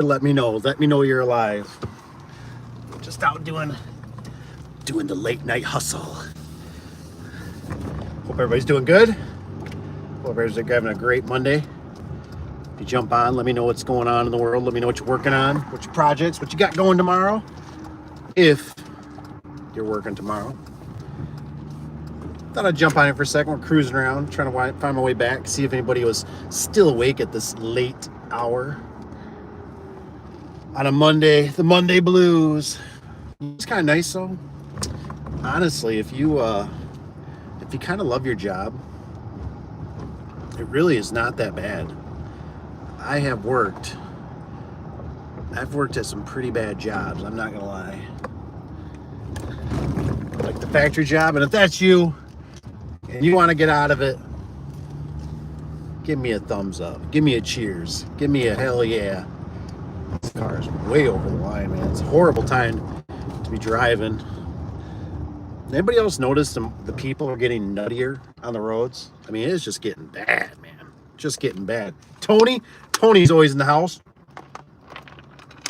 Let me know. Let me know you're alive. Just out doing the late night hustle. Hope everybody's doing good. Hope everybody's having a great Monday. If you jump on, let me know what's going on in the world. Let me know what you're working on, what your projects, what you got going tomorrow. If you're working tomorrow. Thought I'd jump on it for a second. We're cruising around, trying to find my way back, see if anybody was still awake at this late hour. On a Monday, the Monday blues. It's kind of nice though. Honestly, if you kind of love your job, it really is not that bad. I've worked at some pretty bad jobs, I'm not gonna lie. Like the factory job, and if that's you and you want to get out of it, give me a thumbs up, give me a cheers, give me a hell yeah. This car is way over the line, man. It's a horrible time to be driving. Anybody else notice the people are getting nuttier on the roads? I mean, it's just getting bad, man. Just getting bad. Tony's always in the house.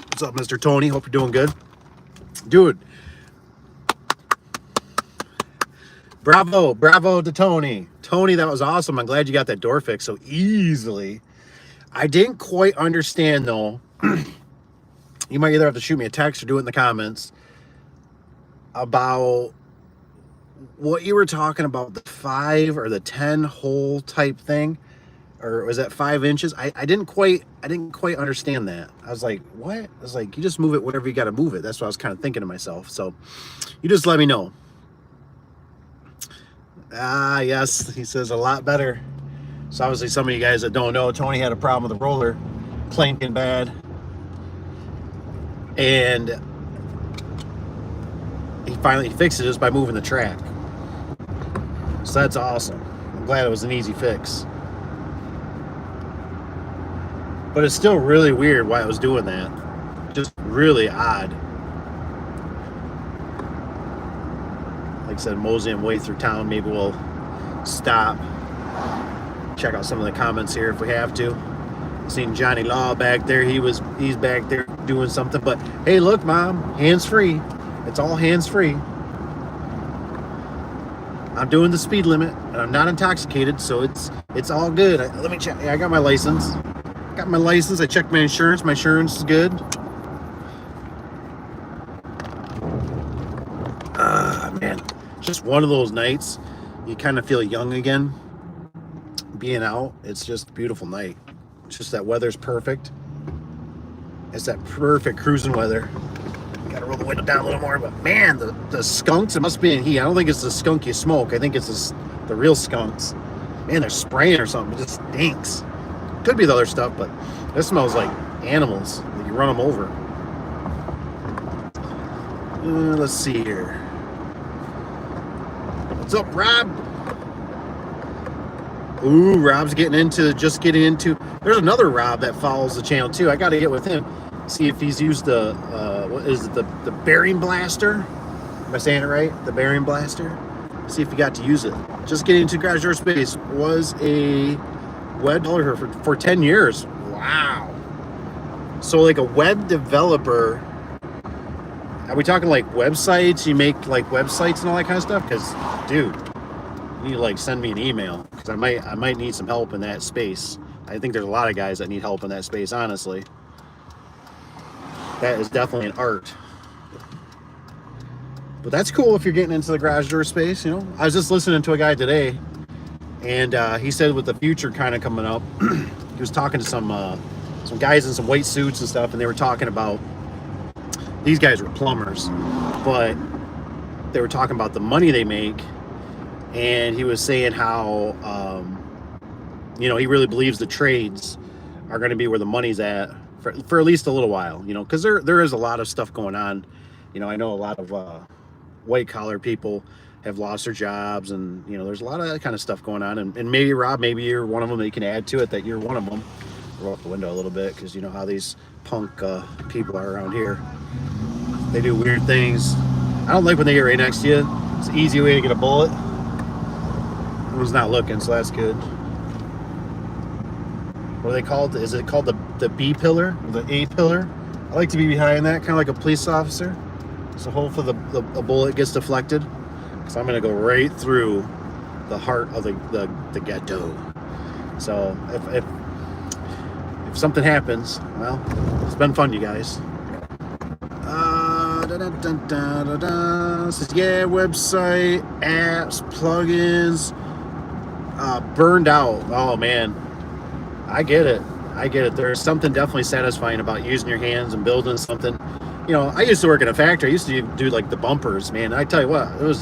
What's up, Mr. Tony? Hope you're doing good. Dude. Bravo to Tony. Tony, that was awesome. I'm glad you got that door fixed so easily. I didn't quite understand, though. You might either have to shoot me a text or do it in the comments about what you were talking about, the 5 or the 10 hole type thing, or was that 5 inches? I didn't quite understand that. I was like, what? I was like, you just move it whatever you got to move it. That's what I was kind of thinking to myself. So you just let me know. Yes, he says a lot better. So obviously some of you guys that don't know, Tony had a problem with the roller clanking bad. And he finally fixed it just by moving the track. So that's awesome. I'm glad it was an easy fix. But it's still really weird why I was doing that. Just really odd. Like I said, moseying way through town. Maybe we'll stop, check out some of the comments here if we have to. Seen Johnny Law back there. He's back there doing something. But hey, look, Mom, hands-free. It's all hands-free. I'm doing the speed limit, and I'm not intoxicated, so it's all good. Let me check. Yeah, I got my license. I checked my insurance. My insurance is good. Man, just one of those nights. You kind of feel young again. Being out, it's just a beautiful night. It's just that weather's perfect. It's that perfect cruising weather. Gotta roll the window down a little more, but man, the skunks, it must be in heat. I don't think it's the skunk you smoke. I think it's the real skunks. Man, they're spraying or something. It just stinks. Could be the other stuff, but this smells like animals. Like you run them over. Let's see here. What's up, Rob? Ooh, Rob's just getting into. There's another Rob that follows the channel too. I got to get with him, see if he's used the what is it, the bearing blaster? Am I saying it right? The bearing blaster. See if he got to use it. Just getting into garage door space was a web developer for 10 years. Wow. So like a web developer. Are we talking like websites? You make like websites and all that kind of stuff? Because, dude, you need to like send me an email because I might need some help in that space. I think there's a lot of guys that need help in that space, honestly. That is definitely an art. But that's cool if you're getting into the garage door space, you know. I was just listening to a guy today, and he said with the future kind of coming up, he was talking to some guys in some white suits and stuff, and they were talking about, these guys were plumbers, but they were talking about the money they make, and he was saying how, you know, he really believes the trades are going to be where the money's at for at least a little while, you know, because there is a lot of stuff going on. You know, I know a lot of white collar people have lost their jobs, and you know, there's a lot of that kind of stuff going on. And maybe Rob, maybe you're one of them that you can add to it, that you're one of them. Roll up the window a little bit, because you know how these punk people are around here. They do weird things. I don't like when they get right next to you. It's an easy way to get a bullet. One's not looking, so that's good. What are they called? Is it called the the B pillar, the A pillar. I like to be behind that, kind of like a police officer. So hopefully the bullet gets deflected, because I'm going to go right through the heart of the ghetto. So if something happens, well, it's been fun, you guys. Says, yeah, website, apps, plugins, burned out. Oh man, I get it. There's something definitely satisfying about using your hands and building something. You know, I used to work in a factory. I used to do like the bumpers, man. I tell you what, it was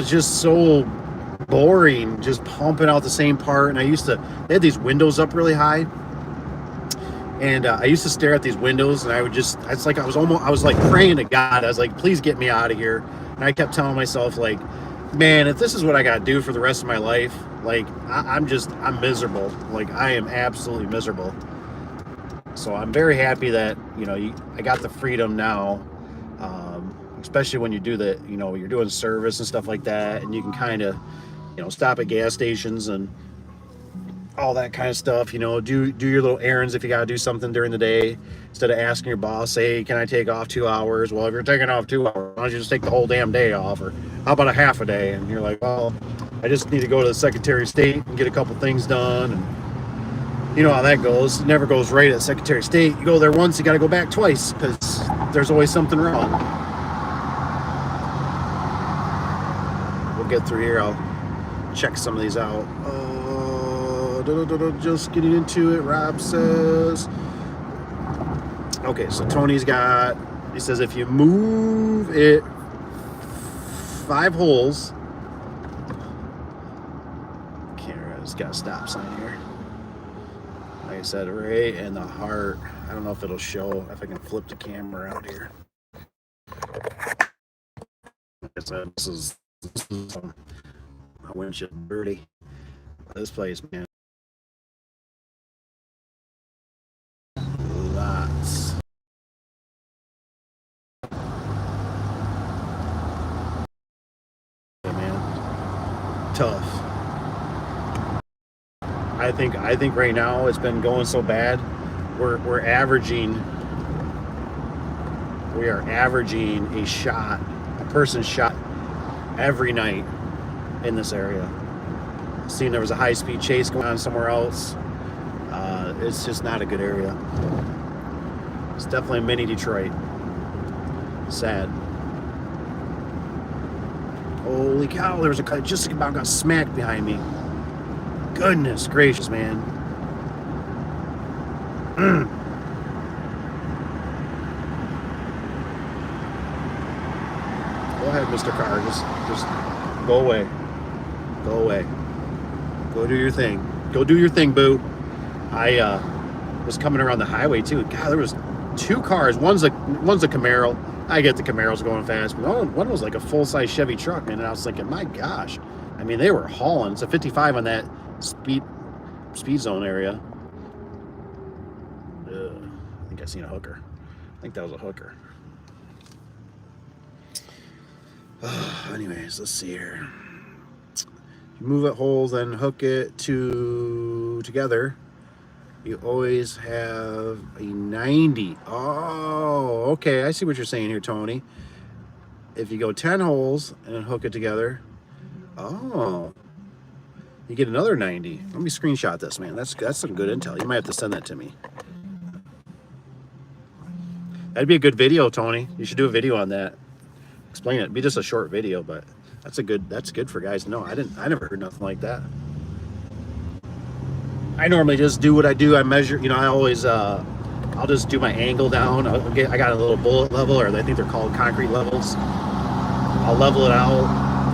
just so boring, just pumping out the same part. And they had these windows up really high, and I used to stare at these windows, and I was like praying to God. I was like, please get me out of here. And I kept telling myself, like, man, if this is what I got to do for the rest of my life, like, I'm miserable. Like, I am absolutely miserable. So I'm very happy that, you know, I got the freedom now, especially when you do you're doing service and stuff like that, and you can kind of, you know, stop at gas stations and all that kind of stuff, you know, do your little errands if you got to do something during the day, instead of asking your boss, hey, can I take off 2 hours? Well, if you're taking off 2 hours, why don't you just take the whole damn day off? Or how about a half a day? And you're like, well, I just need to go to the Secretary of State and get a couple things done. And you know how that goes. It never goes right at Secretary of State. You go there once, you got to go back twice, because there's always something wrong. We'll get through here. I'll check some of these out. Just getting into it. Rob says, okay, so Tony's he says if you move it 5 holes, camera has got a stop sign here. Like I said, right in the heart. I don't know if it'll show, if I can flip the camera out here. Like I said, this is my windshield dirty. This place, man. Lots. Hey, man. Tough. I think right now it's been going so bad. We are averaging a person shot every night in this area. Seen there was a high-speed chase going on somewhere else. It's just not a good area. It's definitely mini Detroit. Sad. Holy cow, there was a car just about got smacked behind me. Goodness gracious, man. Go ahead, Mr. Car. Just go away. Go away. Go do your thing. Go do your thing, boo. I was coming around the highway too. God, there was 2 cars. One's a Camaro. I get the Camaros going fast, but one was like a full-size Chevy truck, man. And I was thinking, my gosh. I mean, they were hauling. It's a 55 on that speed zone area. I think I seen a hooker. I think that was a hooker. Anyways, let's see here. You move it holes, then hook it together. You always have a 90. Oh, okay. I see what you're saying here, Tony. If you go 10 holes and then hook it together, oh, you get another 90. Let me screenshot this, man. That's some good intel. You might have to send that to me. That'd be a good video, Tony. You should do a video on that. Explain it. It'd be just a short video, but that's good for guys to know. I never heard nothing like that. I normally just do what I do. I measure, you know, I always, I'll just do my angle down. I got a little bullet level, or I think they're called concrete levels. I'll level it out,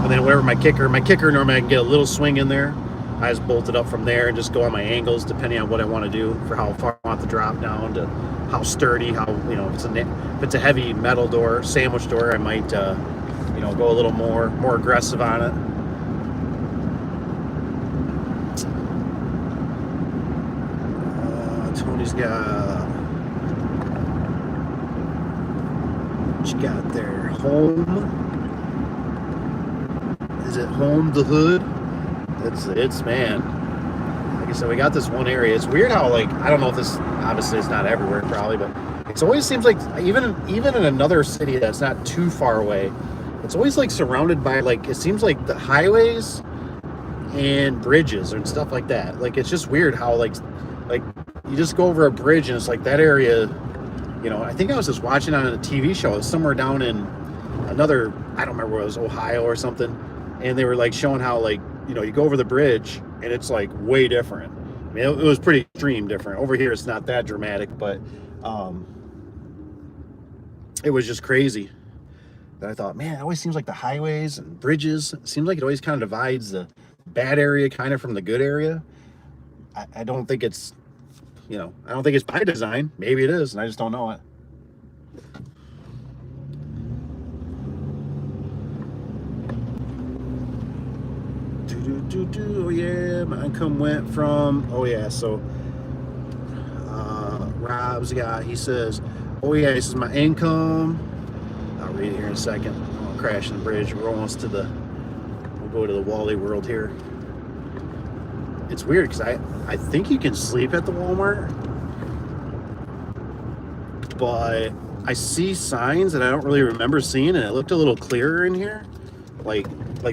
and then whatever my kicker normally I can get a little swing in there. I just bolt it up from there and just go on my angles depending on what I want to do, for how far I want the drop down, to how sturdy, how, you know, if it's a heavy metal door, sandwich door, I might, you know, go a little more aggressive on it. Tony's got, what you got there? Home. Is it Home the Hood? It's man. I said, we got this one area. It's weird how, like, I don't know if this, obviously it's not everywhere probably, but it always seems like even in another city that's not too far away, it's always like surrounded by, like, it seems like the highways and bridges and stuff like that. Like, it's just weird how like you just go over a bridge and it's like that area, you know. I think I was just watching on a TV show. It was somewhere down in another, I don't remember where it was, Ohio or something, and they were like showing how, like, you know, you go over the bridge and it's like way different. I mean, it was pretty extreme different. Over here it's not that dramatic, but it was just crazy that I thought, man, it always seems like the highways and bridges, it seems like it always kind of divides the bad area kind of from the good area. I don't think it's, you know, I don't think it's by design. Maybe it is, and I just don't know it. Oh yeah, my income went from, oh yeah, so Rob's got, he says, oh yeah, this is my income. I'll read it here in a second. I'm crashing the bridge. We're almost to the, we'll go to the Wally World here. It's weird because I think you can sleep at the Walmart, but I see signs that I don't really remember seeing, and it looked a little clearer in here. Like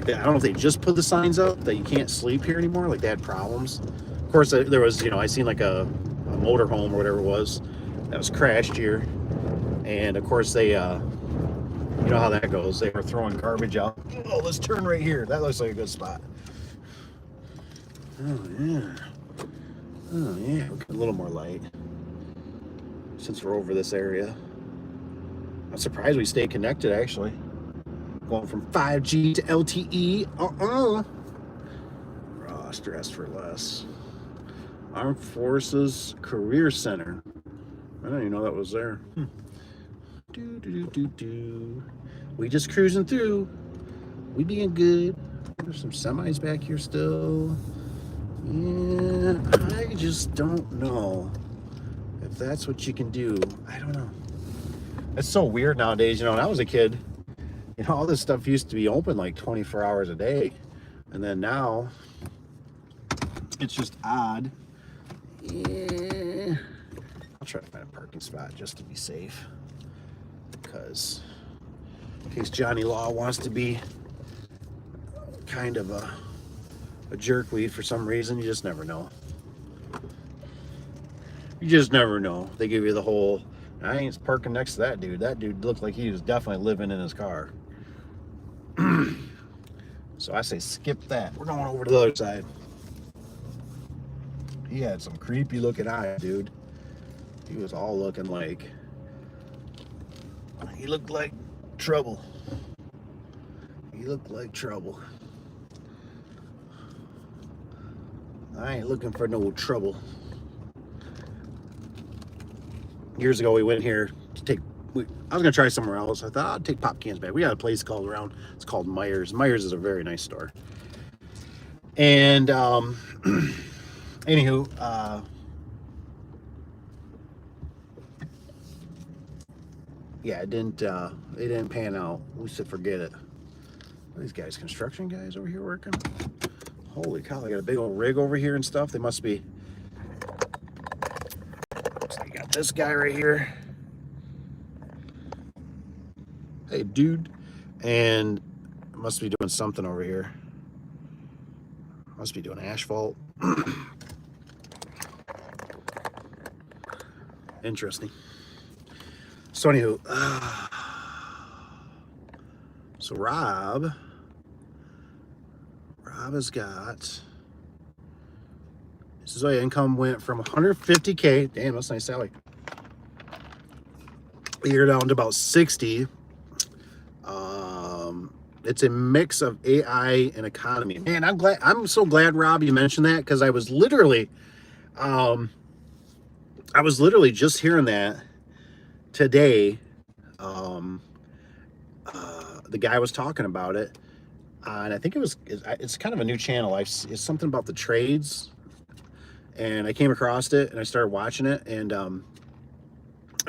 they, I don't know if they just put the signs up that you can't sleep here anymore, like they had problems. Of course, there was, you know, I seen like a motorhome or whatever it was that was crashed here, and of course they, you know how that goes. They were throwing garbage out. Oh, let's turn right here. That looks like a good spot. Oh yeah. Oh yeah. We'll get a little more light since we're over this area. I'm surprised we stay connected actually. Going from 5G to LTE. Raw stress for less. Armed Forces Career Center. I didn't even know that was there. We just cruising through. We being good. There's some semis back here still. Yeah, I just don't know if that's what you can do. I don't know. It's so weird nowadays. You know, when I was a kid, you know, all this stuff used to be open like 24 hours a day. And then now, it's just odd. Yeah. I'll try to find a parking spot just to be safe. Because in case Johnny Law wants to be kind of a jerkweed for some reason, you just never know. You just never know. They give you the whole, I ain't parking next to that dude. That dude looked like he was definitely living in his car. So I say skip that. We're going over to the other side. He had some creepy looking eyes, dude. He was all looking like, he looked like trouble. He looked like trouble. I ain't looking for no trouble. Years ago, we went here to take, I was gonna try somewhere else. I thought I'd take pop cans back. We got a place called around, it's called Myers. Myers is a very nice store. And anywho, yeah, it didn't pan out. We said forget it. Are these guys construction guys over here working? Holy cow, they got a big old rig over here and stuff. They must be. So you got this guy right here. Hey, dude. And must be doing something over here. Must be doing asphalt. Interesting. So anywho, so Rob has got, this is why income went from 150K, damn, that's a nice salary, a year down to about 60. It's a mix of AI and economy. Man, I'm so glad, Rob, you mentioned that, because I was literally just hearing that today. The guy was talking about it, and I think it's kind of a new channel. It's something about the trades, and I came across it and I started watching it, and I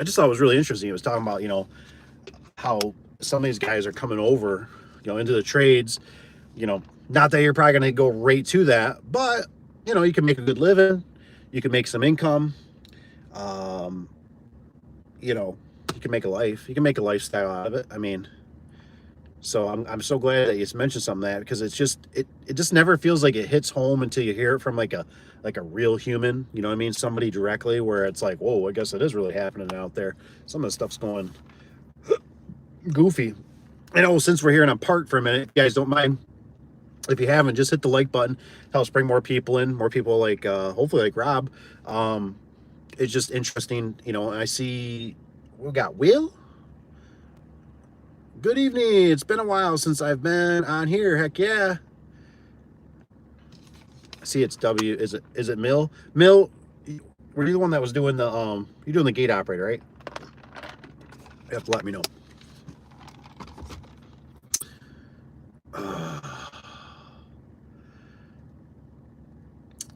just thought it was really interesting. It was talking about, you know, how some of these guys are coming over, you know, into the trades. You know, not that you're probably going to go right to that, but you know, you can make a good living, you can make some income, um, you know, you can make a life, you can make a lifestyle out of it. I mean, so I'm so glad that you mentioned something like that, because it's just it just never feels like it hits home until you hear it from like a real human, you know what I mean? Somebody directly, where it's like, whoa, I guess it is really happening out there. Some of the stuff's going goofy. I know, since we're here and I'm parked for a minute, if you guys don't mind, if you haven't, just hit the like button. Helps bring more people in, more people like hopefully like Rob. It's just interesting, you know. And I see we got Will. Good evening. It's been a while since I've been on here. Heck yeah. I see it's W. Is it Mill? Mill, were you the one that was doing the you're doing the gate operator, right? You have to let me know.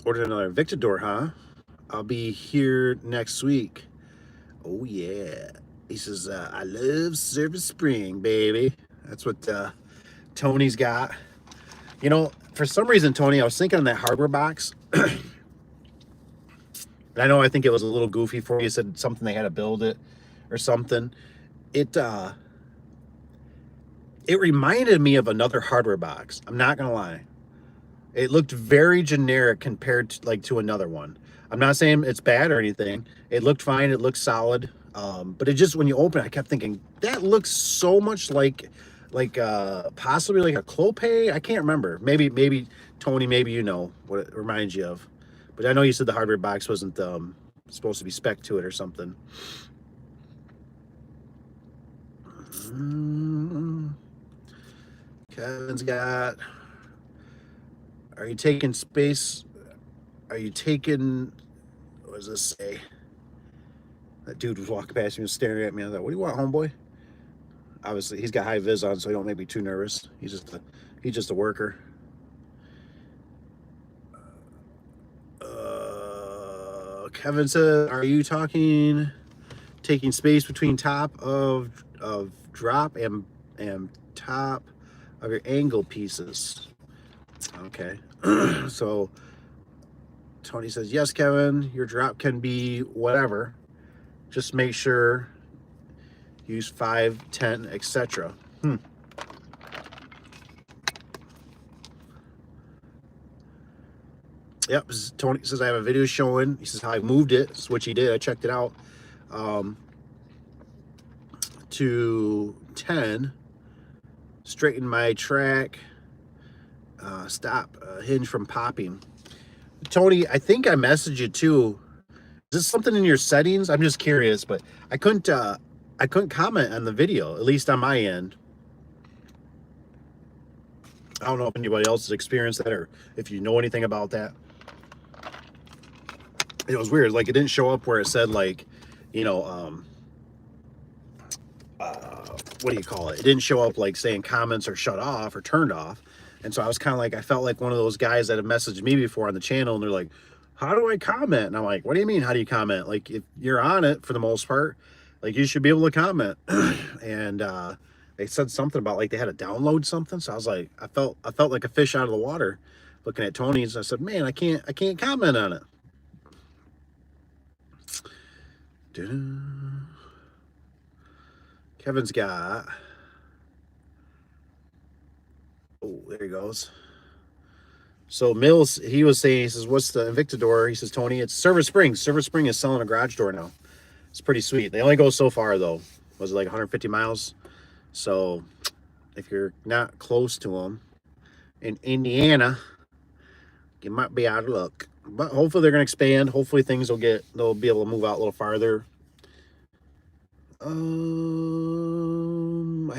Ordered another Victor door, huh? I'll be here next week. Oh yeah. He says, I love Service Spring, baby. That's what Tony's got. You know, for some reason, Tony, I was thinking on that hardware box. And I know, I think it was a little goofy for you. You said something they had to build it or something. It reminded me of another hardware box. I'm not gonna lie. It looked very generic compared to to another one. I'm not saying it's bad or anything. It looked fine. It looked solid. But it just, when you open it, I kept thinking that looks so much like possibly like a Clopay. I can't remember. Maybe Tony, maybe you know what it reminds you of. But I know you said the hardware box wasn't supposed to be spec to it or something. Kevin's got. Are you taking space? Are you taking? What does this say? That dude was walking past me and staring at me. I thought, what do you want, homeboy? Obviously, he's got high vis on, so he don't make me too nervous. He's just a worker. Kevin said, "Are you taking space between top of drop and top of your angle pieces?" Okay. So Tony says, yes, Kevin, your drop can be whatever. Just make sure use 5, 10, etc. Yep, Tony says I have a video showing. He says how I moved it, which he did. I checked it out. To 10, straighten my track, stop hinge from popping. Tony, I think I messaged you too. Is this something in your settings? I'm just curious, but I couldn't comment on the video, at least on my end. I don't know if anybody else has experienced that or if you know anything about that. It was weird. Like, it didn't show up where it said, like, you know, what do you call it? It didn't show up like saying comments are shut off or turned off. And so I was kind of like, I felt like one of those guys that have messaged me before on the channel, and they're like, how do I comment? And I'm like, what do you mean, how do you comment? Like, if you're on it for the most part, like, you should be able to comment. And they said something about like they had to download something. So I was like, I felt like a fish out of the water looking at Tony's. I said, man, I can't comment on it. Kevin's got, oh, there he goes. So Mills, he was saying, he says, what's the Invicta door? He says, Tony, it's Service Spring. Service Spring is selling a garage door now. It's pretty sweet. They only go so far though. Was it like 150 miles? So if you're not close to them in Indiana, you might be out of luck. But hopefully they're going to expand. Hopefully things they'll be able to move out a little farther. I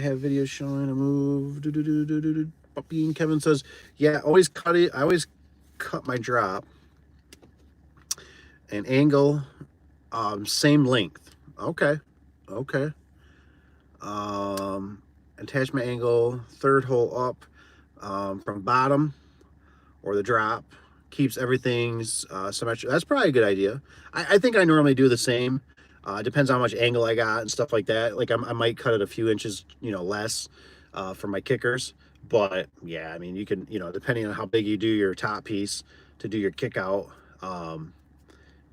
have videos showing a move. Puppy and Kevin says, yeah, always cut it. I always cut my drop and angle, same length. Okay. Attachment angle, third hole up, from bottom or the drop, keeps everything's symmetrical. That's probably a good idea. I think I normally do the same. Depends on how much angle I got and stuff like that. Like, I might cut it a few inches, you know, less for my kickers. But yeah, I mean, you can, you know, depending on how big you do your top piece, to do your kick out.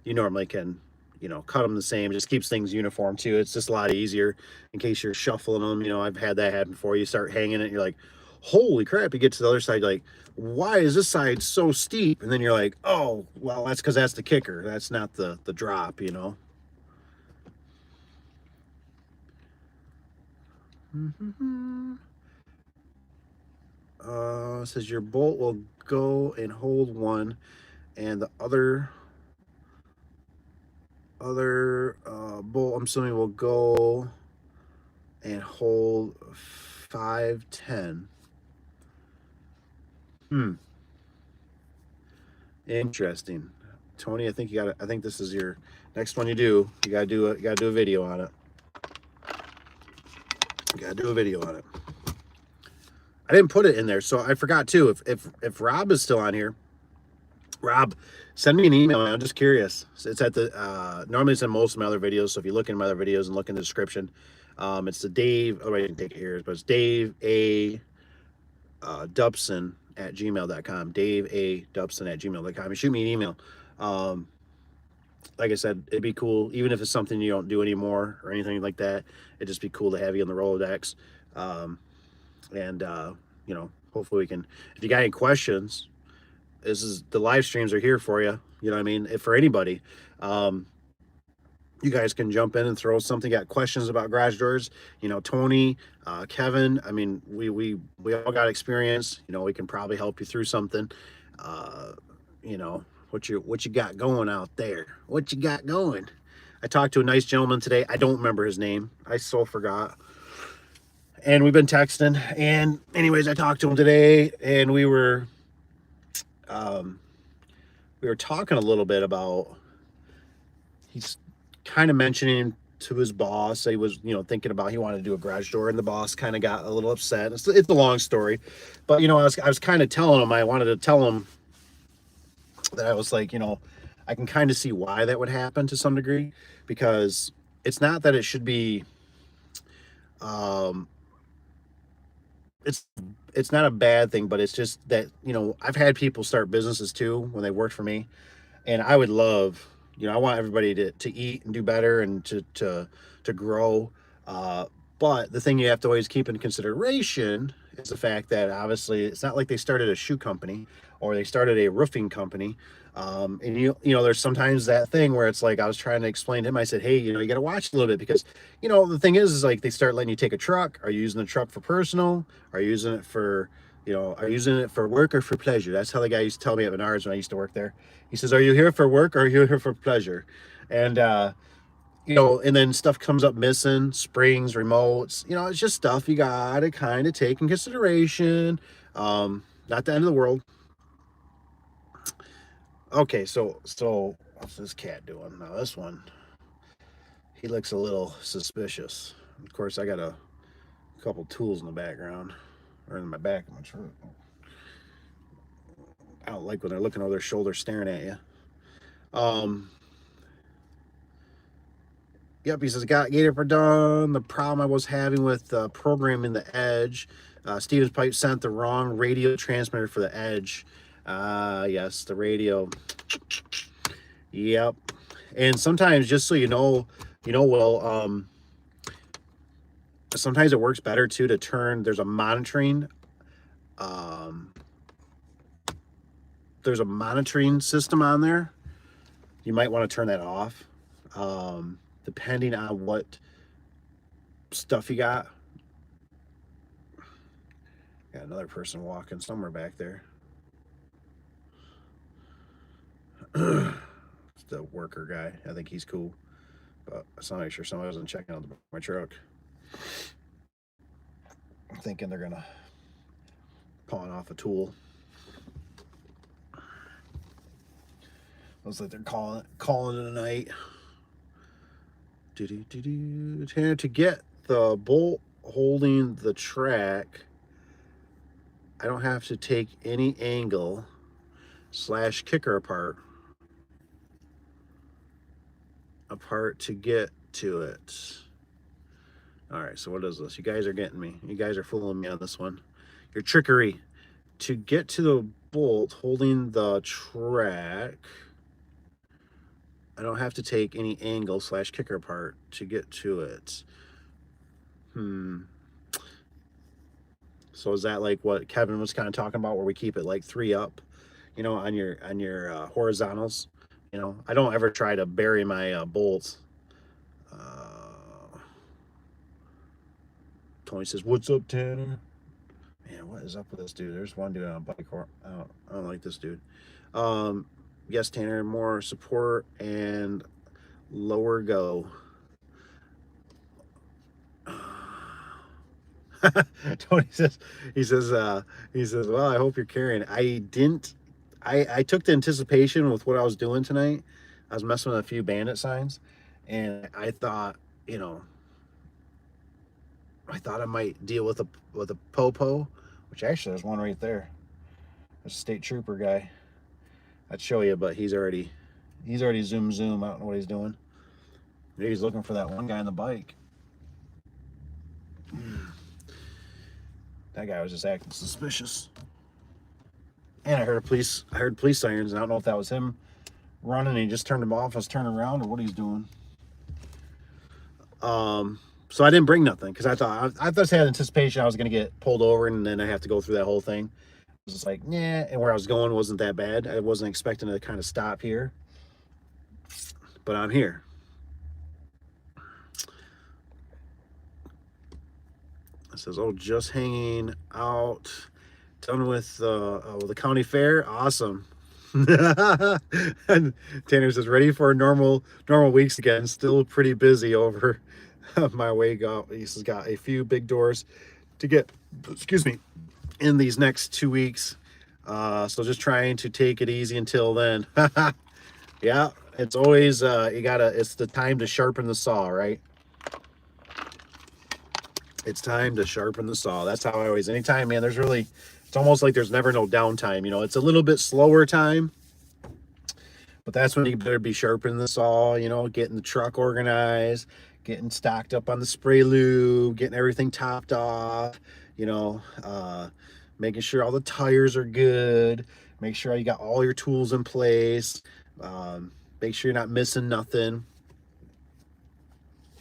You normally can, you know, cut them the same. It just keeps things uniform too. It's just a lot easier in case you're shuffling them. You know, I've had that happen before. You start hanging it, you're like, holy crap. You get to the other side, like, why is this side so steep? And then you're like, oh, well, that's because that's the kicker. That's not the drop, you know. It says your bolt will go and hold one, and the other bolt, I'm assuming, will go and hold 510. Interesting. Tony, I think I think this is your next one you do. You gotta do a video on it. You gotta do a video on it. I didn't put it in there, so I forgot too. If Rob is still on here, Rob, send me an email. I'm just curious. It's at the normally it's in most of my other videos. So if you look in my other videos and look in the description, it's the Dave. Oh, I didn't take it here, but it's Dave A. Dubson at gmail.com. Dave A. Dubson at gmail.com. You shoot me an email. Like I said, it'd be cool, even if it's something you don't do anymore or anything like that. It'd just be cool to have you on the Rolodex. You know, hopefully we can, if you got any questions, the live streams are here for you. You know what I mean? If for anybody, you guys can jump in and throw something. Got questions about garage doors? You know, Tony, Kevin. I mean, we all got experience. You know, we can probably help you through something. You know, what you got going out there? What you got going? I talked to a nice gentleman today. I don't remember his name. I so forgot. And we've been texting. And anyways, I talked to him today, and we were talking a little bit about, he's kind of mentioning to his boss, he was, you know, thinking about, he wanted to do a garage door, and the boss kind of got a little upset. It's a long story, but you know, I was kind of telling him, I wanted to tell him that I was like, you know, I can kind of see why that would happen to some degree, because it's not that it should be, it's not a bad thing, but it's just that, you know, I've had people start businesses too when they worked for me, and I would love, you know, I want everybody to eat and do better and to grow. But the thing you have to always keep in consideration is the fact that obviously it's not like they started a shoe company or they started a roofing company. And you know, there's sometimes that thing where it's like, I was trying to explain to him, I said, hey, you know, you got to watch a little bit, because, you know, the thing is like, they start letting you take a truck. Are you using the truck for personal? Are you using it for, you know, are you using it for work or for pleasure? That's how the guy used to tell me at Menards when I used to work there. He says, are you here for work or are you here for pleasure? And, you know, and then stuff comes up missing, springs, remotes, you know, it's just stuff you got to kind of take in consideration. Not the end of the world. Okay, so what's this cat doing? Now this one, he looks a little suspicious. Of course, I got a couple tools in the background, or in my back of my truck. I don't like when they're looking over their shoulder staring at you. Yep, he says, got Gator for done. The problem I was having with programming the edge, Stevens Pipe sent the wrong radio transmitter for the edge. Yes, the radio. Yep. And sometimes, just so you know, well, sometimes it works better too to turn, there's a monitoring system on there. You might want to turn that off, depending on what stuff you got. Got another person walking somewhere back there. It's the worker guy. I think he's cool, but I'm not sure somebody wasn't checking out my truck. I'm thinking they're gonna pawn off a tool. Looks like they're calling it a night. To get the bolt holding the track, I don't have to take any angle / kicker apart to get to it. All right, so what is this? You guys are getting me. You guys are fooling me on this one. Your trickery. To get to the bolt holding the track. I don't have to take any angle / kicker apart to get to it. So is that like what Kevin was kind of talking about, where we keep it like 3 up, you know, on your horizontals? You know, I don't ever try to bury my bolts. Tony says, "What's up, Tanner?" Man, what is up with this dude? There's one dude on a bike. I don't like this dude. Yes, Tanner, more support and lower go. Tony says, he says, well, I hope you're carrying. I took the anticipation with what I was doing tonight. I was messing with a few bandit signs, and I thought, you know, I thought I might deal with a popo, which actually there's one right there. There's a state trooper guy. I'd show you, but he's already zoom. I don't know what he's doing. Maybe he's looking for that one guy on the bike. That guy was just acting suspicious. And I heard police sirens, and I don't know if that was him running and he just turned them off. I was turning around, or what he's doing. So I didn't bring nothing because I thought I had anticipation I was gonna get pulled over and then I have to go through that whole thing. I was just like, nah, and where I was going wasn't that bad. I wasn't expecting to kind of stop here, but I'm here. It says, oh, just hanging out, done with the county fair. Awesome. And Tanner says, ready for normal weeks again. Still pretty busy over my way. He's got a few big doors to get, excuse me, in these next 2 weeks. So just trying to take it easy until then. Yeah, it's always it's the time to sharpen the saw, right? It's time to sharpen the saw. That's how I always, anytime, man, it's almost like there's never no downtime. You know, it's a little bit slower time, but that's when you better be sharpening the saw, you know, getting the truck organized, getting stocked up on the spray lube, getting everything topped off, you know, making sure all the tires are good, make sure you got all your tools in place, make sure you're not missing nothing.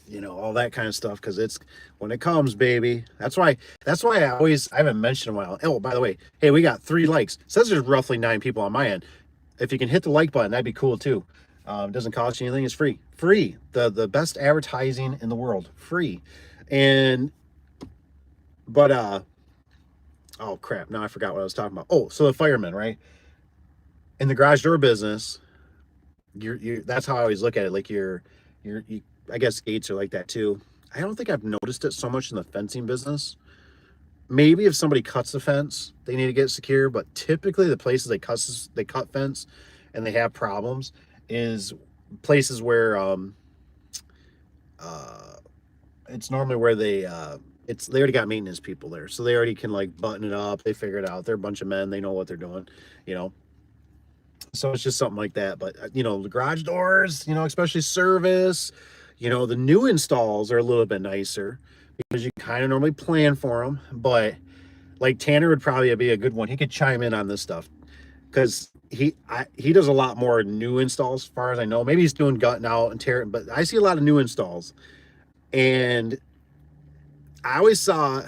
You know, all that kind of stuff, because it's when it comes, baby. That's why I haven't mentioned in a while. Oh, by the way, hey, we got 3 likes. It says there's roughly 9 people on my end. If you can hit the like button, that'd be cool too. It doesn't cost you anything. It's free. The best advertising in the world, free. But oh crap, now I forgot what I was talking about. Oh, so the firemen, right? In the garage door business, you that's how I always look at it. Like you I guess gates are like that too. I don't think I've noticed it so much in the fencing business. Maybe if somebody cuts the fence, they need to get secure, but typically the places they cut fence and they have problems is places where it's normally where they already got maintenance people there, so they already can like button it up. They figure it out. They're a bunch of men. They know what they're doing, you know. So it's just something like that. But you know, the garage doors, you know, especially service, you know, the new installs are a little bit nicer because you kind of normally plan for them. But like Tanner would probably be a good one. He could chime in on this stuff because he does a lot more new installs, as far as I know. Maybe he's doing gutting out and tearing, but I see a lot of new installs. And I always thought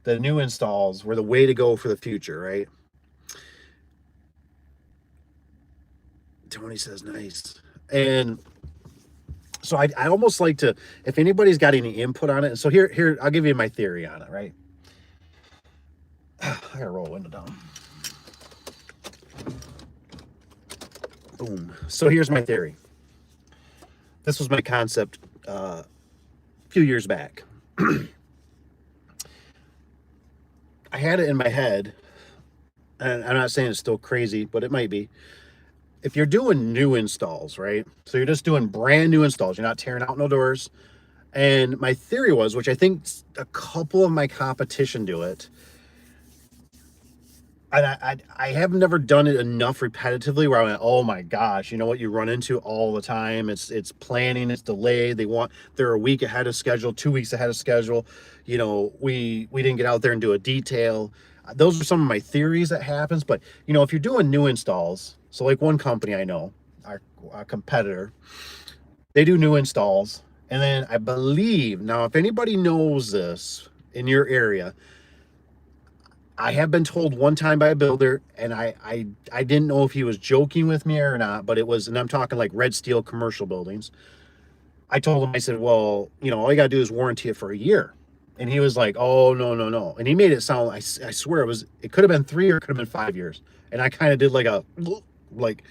the new installs were the way to go for the future, right? Tony says nice. And so I almost like to, if anybody's got any input on it. And so here I'll give you my theory on it, right? I gotta roll the window down. Boom. So here's my theory. This was my concept a few years back. I had it in my head, and I'm not saying it's still crazy, but it might be. If you're doing new installs, right? So you're just doing brand new installs. You're not tearing out no doors. And my theory was, which I think a couple of my competition do it, I have never done it enough repetitively where I went, oh my gosh, you know what you run into all the time? It's planning, it's delayed. They're a week ahead of schedule, 2 weeks ahead of schedule. You know, we didn't get out there and do a detail. Those are some of my theories that happens. But you know, if you're doing new installs, so like one company I know, our competitor, they do new installs, and then I believe now, if anybody knows this in your area, I have been told one time by a builder, and I didn't know if he was joking with me or not, but it was, and I'm talking like red steel commercial buildings. I told him, I said, well, you know, all you gotta do is warranty it for a year. And he was like, oh, no, no, no. And he made it sound, I swear it could have been 3 or it could have been 5 years. And I kind of did like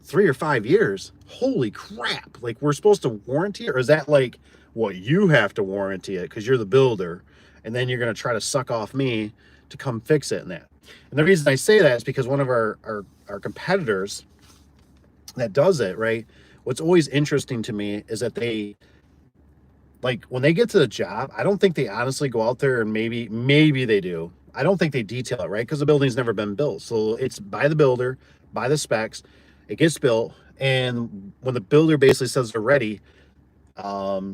3 or 5 years. Holy crap. Like, we're supposed to warranty it? Or is that like, well, you have to warranty it because you're the builder, and then you're going to try to suck off me to come fix it and that. And the reason I say that is because one of our competitors that does it, right? What's always interesting to me is that they, like, when they get to the job, I don't think they honestly go out there, and maybe they do. I don't think they detail it, right? Because the building's never been built. So it's by the builder, by the specs, it gets built. And when the builder basically says they're ready,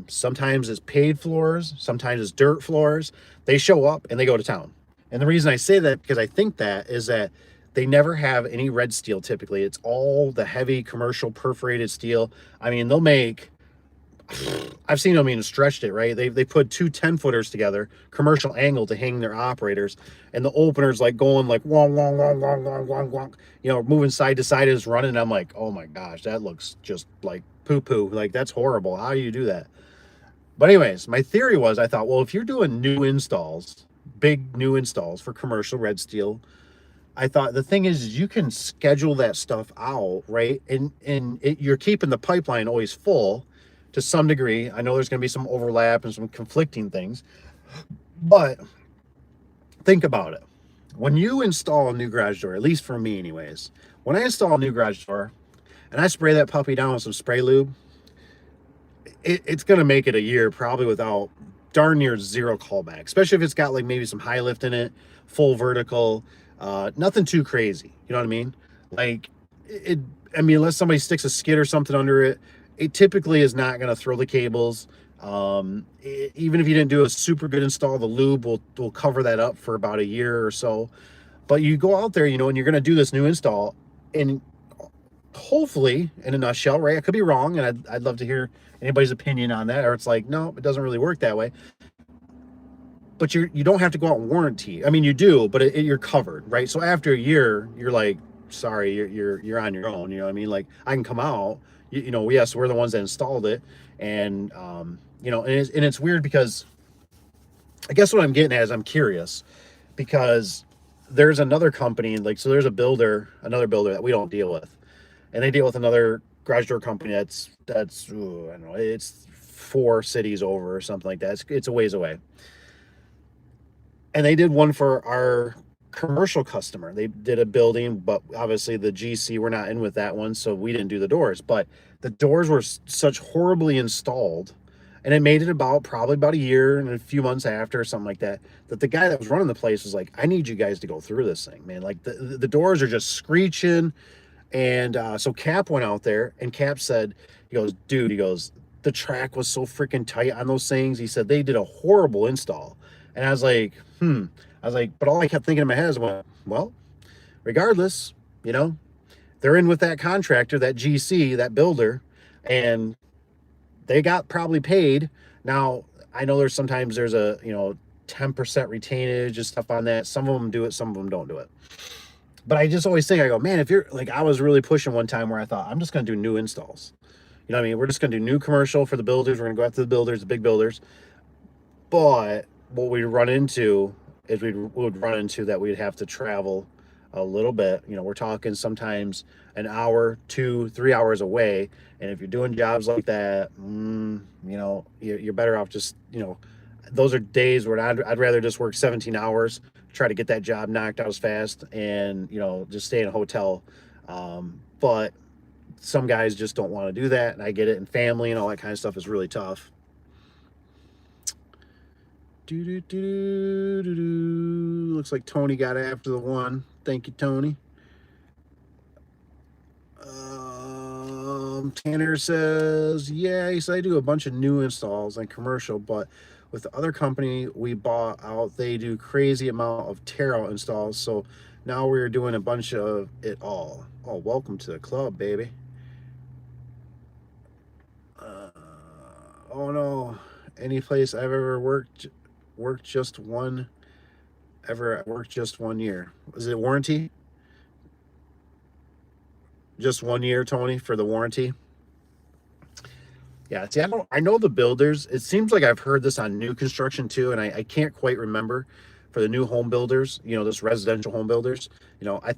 sometimes it's paved floors, sometimes it's dirt floors. They show up and they go to town. And the reason I say that, because I think that is that they never have any red steel typically. It's all the heavy commercial perforated steel. I mean, they'll make, I've seen them even stretched it, right? They put two 10-footers together, commercial angle to hang their operators, and the opener's like going like wong, wong, wong, wong, wong, wong, wong, you know, moving side to side as running. And I'm like, oh my gosh, that looks just like poo-poo. Like, that's horrible. How do you do that? But anyways, my theory was, I thought, well, if you're doing new installs, big new installs for commercial red steel, I thought the thing is you can schedule that stuff out, right? And you're keeping the pipeline always full to some degree. I know there's going to be some overlap and some conflicting things, but think about it. When you install a new garage door, at least for me anyways, when I install a new garage door and I spray that puppy down with some spray lube, it's going to make it a year probably without darn near zero callback, especially if it's got like maybe some high lift in it, full vertical, nothing too crazy. You know what I mean? Like I mean, unless somebody sticks a skid or something under it, it typically is not going to throw the cables. Even if you didn't do a super good install, the lube will cover that up for about a year or so. But you go out there, you know, and you're going to do this new install, and hopefully, in a nutshell, right? I could be wrong, and I'd love to hear anybody's opinion on that. Or it's like, no, it doesn't really work that way. But you don't have to go out and warranty. I mean, you do, but you're covered, right? So after a year, you're like, sorry, you're on your own. You know what I mean? Like, I can come out. You know, yes, we're the ones that installed it, and you know, and it's weird because I guess what I'm getting at is I'm curious because there's another company, like, so there's another builder that we don't deal with, and they deal with another garage door company that's ooh, I don't know, it's 4 cities over or something like that. It's a ways away. And they did one for our commercial customer. They did a building, but obviously the GC, we're not in with that one, so we didn't do the doors. But the doors were such horribly installed, and it made it probably about a year and a few months after or something like that, that the guy that was running the place was like, I need you guys to go through this thing, man. Like, the doors are just screeching. And so Cap went out there, and Cap said, he goes, dude, he goes, the track was so freaking tight on those things. He said they did a horrible install. And I was like, but all I kept thinking in my head is, well, regardless, you know, they're in with that contractor, that GC, that builder, and they got probably paid. Now, I know sometimes there's a, you know, 10% retainage and stuff on that. Some of them do it, some of them don't do it. But I just always think, I go, man, if you're like, I was really pushing one time where I thought, I'm just going to do new installs. You know what I mean? We're just going to do new commercial for the builders. We're going to go after the builders, the big builders. But what we'd run into is we would run into that we'd have to travel a little bit. You know, we're talking sometimes an hour, 2, 3 hours away. And if you're doing jobs like that, you know, you're better off just, you know, those are days where I'd rather just work 17 hours, try to get that job knocked out as fast, and, you know, just stay in a hotel. But some guys just don't want to do that, and I get it, and family and all that kind of stuff is really tough. Looks like Tony got after the one. Thank you, Tony. Tanner says, yeah, he said I do a bunch of new installs and commercial, but with the other company we bought out, they do crazy amount of tear out installs. So now we're doing a bunch of it all. Oh, welcome to the club, baby. Oh no, any place I've ever worked just one year. Is it warranty? Just 1 year, Tony, for the warranty? Yeah, see, I know the builders. It seems like I've heard this on new construction too, and I can't quite remember for the new home builders, this residential home builders. I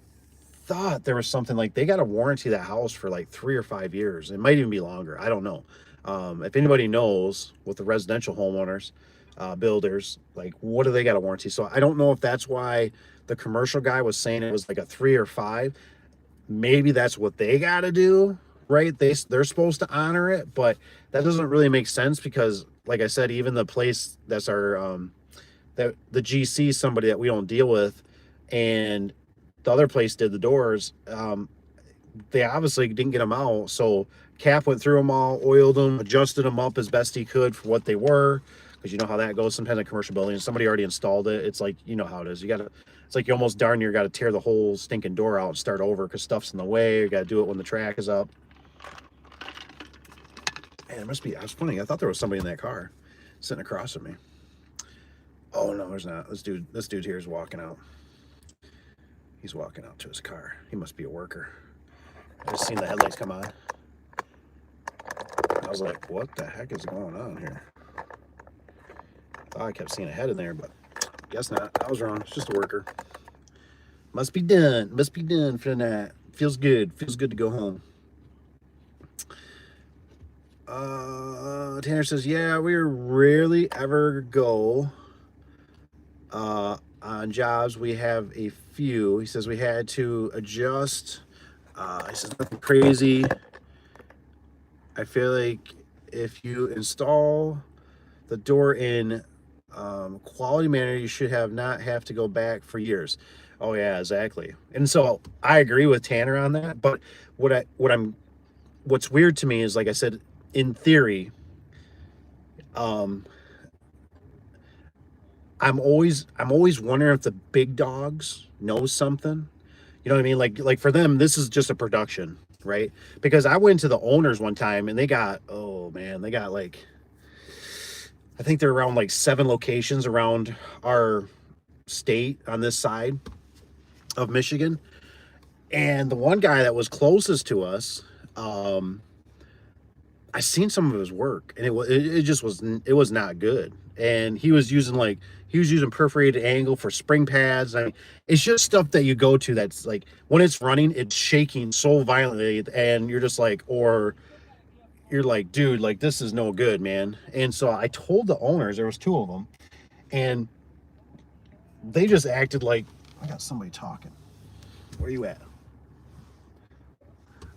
thought there was something like they got to warranty the house for like 3 or 5 years. It might even be longer. I don't know. If anybody knows with the residential homeowners, builders, like what do they got to warranty? So I don't know if that's why the commercial guy was saying it was like a 3 or 5. Maybe that's what they got to do, right? They're supposed to honor it, but that doesn't really make sense because, like I said, even the place that's our that the GC, somebody that we don't deal with, and the other place did the doors. They obviously didn't get them out, so Cap went through them all, oiled them, adjusted them up as best he could for what they were, because you know how that goes. Sometimes in commercial buildings, somebody already installed it. It's like, you know how it is. It's like you almost darn near got to tear the whole stinking door out and start over because stuff's in the way. You got to do it when the track is up. Man, it must be. I was funny. I thought there was somebody in that car sitting across from me. Oh no, there's not. This dude here is walking out. He's walking out to his car. He must be a worker. I just seen the headlights come on. I was like, what the heck is going on here? Thought I kept seeing a head in there, but guess not. I was wrong. It's just a worker. Must be done. Must be done for the night. Feels good. Feels good to go home. Tanner says, yeah, we rarely ever go on jobs. We have a few. He says we had to adjust. He says nothing crazy. I feel like if you install the door in quality manner, you should not have to go back for years. Oh yeah, exactly. And so I agree with Tanner on that. But what's weird to me is, like I said, in theory, I'm always wondering if the big dogs know something. You know what I mean? Like for them, this is just a production, right? Because I went to the owners one time and they got, oh man, they got like, I think they're around like 7 locations around our state on this side of Michigan. And the one guy that was closest to us, I seen some of his work, and it was not good. And he was using perforated angle for spring pads. I mean, it's just stuff that you go to that's like when it's running, it's shaking so violently, and you're just like, or you're like, dude, like this is no good, man. And so I told the owners, there was 2 of them, and they just acted like, I got somebody talking. Where are you at?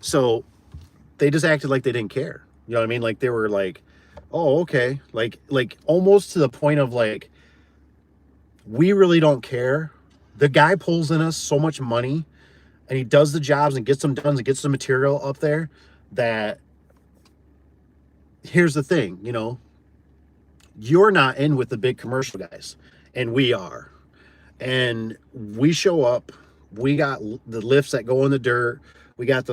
So they just acted like they didn't care. You know what I mean? Like they were like, oh, okay. Like almost to the point of like, we really don't care. The guy pulls in us so much money and he does the jobs and gets them done and gets the material up there that here's the thing, you're not in with the big commercial guys and we are. And we show up, we got the lifts that go in the dirt. We got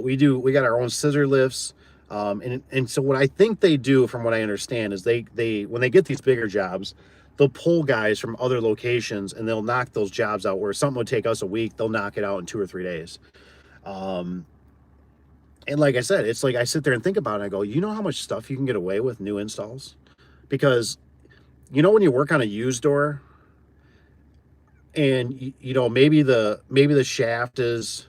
we got our own scissor lifts. And so what I think they do, from what I understand, is they when they get these bigger jobs, they'll pull guys from other locations and they'll knock those jobs out where something would take us a week. They'll knock it out in 2 or 3 days. And like I said, it's like I sit there and think about it and I go, you know how much stuff you can get away with new installs? Because when you work on a used door and maybe the shaft is,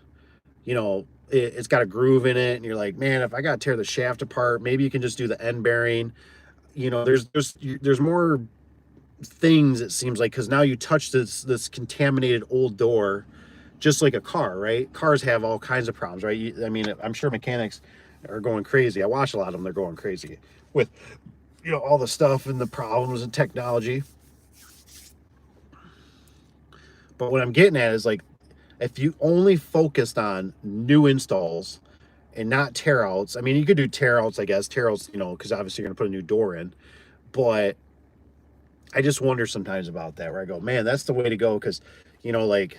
it's got a groove in it and you're like, man, if I got to tear the shaft apart, maybe you can just do the end bearing. There's more things, it seems like, because now you touch this contaminated old door, just like a car, right? Cars have all kinds of problems, right? I mean, I'm sure mechanics are going crazy. I watch a lot of them. They're going crazy with all the stuff and the problems and technology. But what I'm getting at is, like, If you only focused on new installs and not tear outs, I mean, you could do tear outs, I guess, tear outs, you know, because obviously you're going to put a new door in. But I just wonder sometimes about that, where I go, man, that's the way to go. Because, you know, like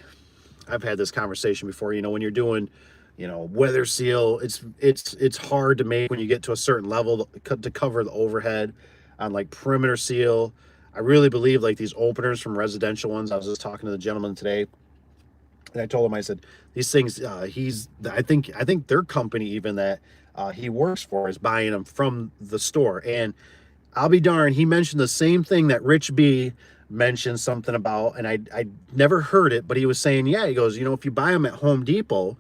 I've had this conversation before, you know, when you're doing, you know, weather seal, it's hard to make when you get to a certain level to cover the overhead on like perimeter seal. I really believe like these openers from residential ones. I was just talking to the gentleman today, and I told him, I said, these things, I think their company even that he works for is buying them from the store. And I'll be darned, he mentioned the same thing that Rich B mentioned something about, and I never heard it, but he was saying, yeah, he goes, you know, if you buy them at Home Depot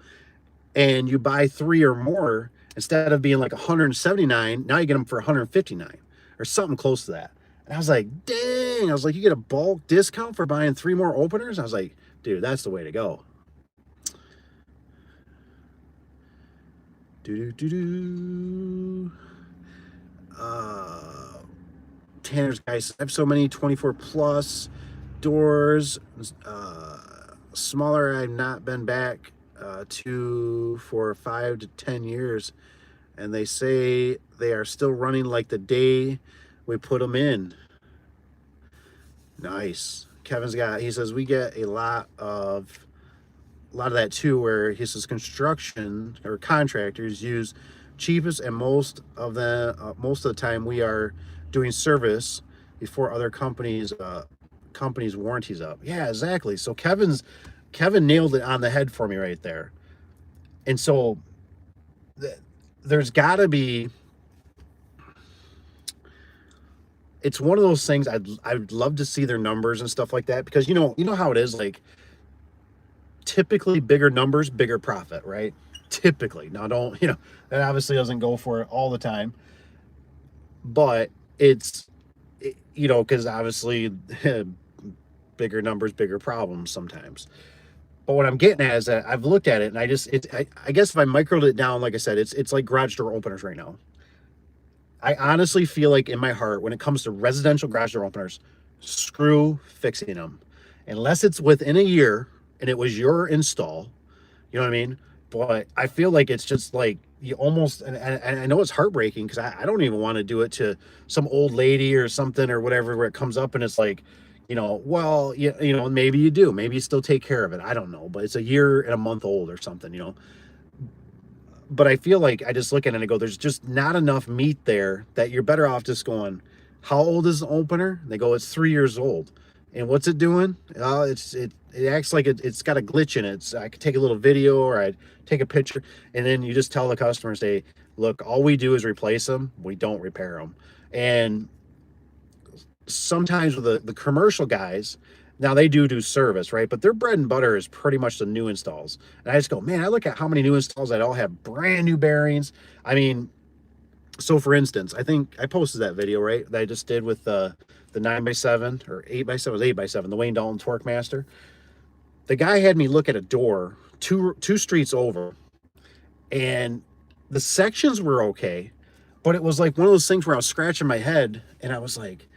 and you buy 3 or more, instead of being like 179, now you get them for 159 or something close to that. And I was like, dang, I was like, you get a bulk discount for buying 3 more openers? I was like, dude, that's the way to go. Tanner's guys, I have so many 24 plus doors. Smaller, I've not been back to for 5 to 10 years, and they say they are still running like the day we put them in. Nice. He says we get a lot of that too, where he says construction or contractors use cheapest, and most of the time we are doing service before other companies warranties up. Yeah, exactly. So Kevin nailed it on the head for me right there. And so there's got to be, it's one of those things I'd love to see their numbers and stuff like that, because you know how it is, like typically bigger numbers, bigger profit, right? Typically. Now don't, that obviously doesn't go for it all the time, but because obviously bigger numbers, bigger problems sometimes. But what I'm getting at is that I've looked at it, and I guess if I microed it down, like I said, it's like garage door openers right now. I honestly feel like in my heart, when it comes to residential garage door openers, screw fixing them. Unless it's within a year and it was your install, you know what I mean? But I feel like it's just like you almost, and I know it's heartbreaking, because I don't even want to do it to some old lady or something or whatever, where it comes up and it's like, well, maybe you do, maybe you still take care of it. I don't know, but it's a year and a month old or something, But I feel like I just look at it and I go, there's just not enough meat there, that you're better off just going, how old is the opener? And they go, it's 3 years old. And what's it doing? It acts like it's got a glitch in it. I could take a little video, or I'd take a picture, and then you just tell the customer, say, look, all we do is replace them. We don't repair them. And sometimes with the commercial guys, now they do service, right? But their bread and butter is pretty much the new installs. And I just go, man, I look at how many new installs that all have brand new bearings. I mean, so for instance, I think I posted that video, right, that I just did with the 9x7 or 8x7, it was 8x7, the Wayne Dalton Torque Master. The guy had me look at a door two streets over, and the sections were okay, but it was like one of those things where I was scratching my head, and I was like,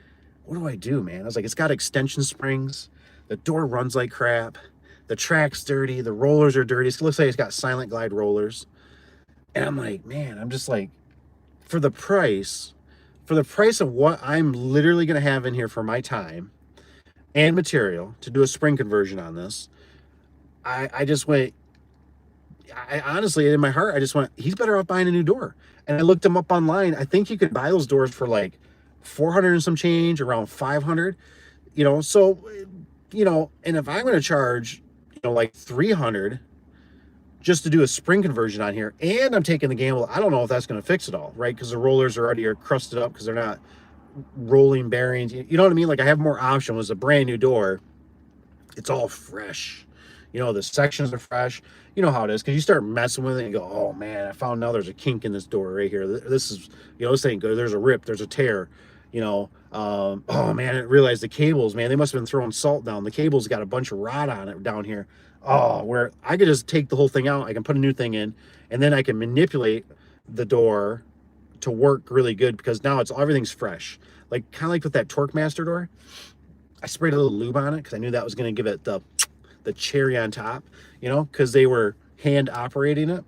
what do I do, man? I was like, it's got extension springs, the door runs like crap, the track's dirty, the rollers are dirty, it looks like it's got silent glide rollers. And I'm like, man, I'm just like, for the price of what I'm literally going to have in here for my time and material to do a spring conversion on this, I just went, I honestly, in my heart, I just went, he's better off buying a new door. And I looked him up online. I think you could buy those doors for like 400 and some change, around 500, so, and if I'm going to charge, like 300 just to do a spring conversion on here, and I'm taking the gamble, I don't know if that's going to fix it all, right? Because the rollers are crusted up because they're not rolling bearings. You know what I mean? Like, I have more option. It was a brand new door. It's all fresh. The sections are fresh. You know how it is, because you start messing with it and you go, oh man, I found now there's a kink in this door right here. This is, this ain't good. There's a rip, there's a tear, oh man, I realized the cables, man, they must have been throwing salt down. The cable's got a bunch of rot on it down here. Oh, where I could just take the whole thing out, I can put a new thing in, and then I can manipulate the door to work really good, because now everything's fresh. Like, kind of like with that Torque Master door, I sprayed a little lube on it because I knew that was going to give it the cherry on top, you know, because they were hand operating it.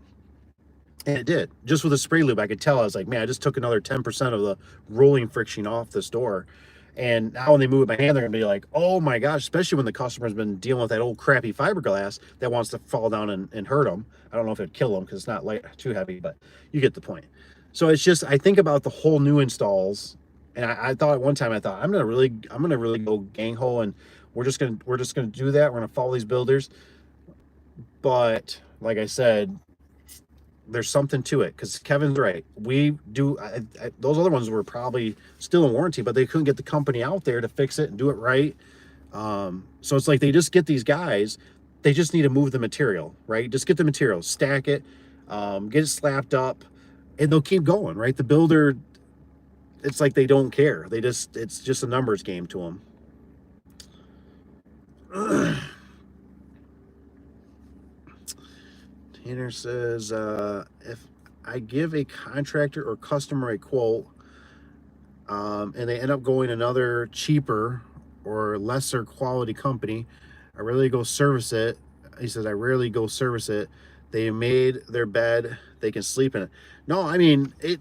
And it did. Just with a spray lube, I could tell. I was like, man, I just took another 10% of the rolling friction off this door. And now when they move it by hand, they're going to be like, oh my gosh, especially when the customer's been dealing with that old crappy fiberglass that wants to fall down and hurt them. I don't know if it'd kill them because it's not light, too heavy, but you get the point. So it's just, I think about the whole new installs. And I thought at one time, I'm going to really go gang ho, and we're just going to do that. We're going to follow these builders. But like I said, there's something to it, because Kevin's right. We do those other ones were probably still in warranty, but they couldn't get the company out there to fix it and do it right. So it's like they just get these guys, they just need to move the material, right? Just get the material, stack it, get it slapped up, and they'll keep going, right? The builder, it's like they don't care. It's just a numbers game to them. Tanner says, if I give a contractor or customer a quote, and they end up going another cheaper or lesser quality company, I rarely go service it. He says, I rarely go service it. They made their bed, they can sleep in it. No, I mean, it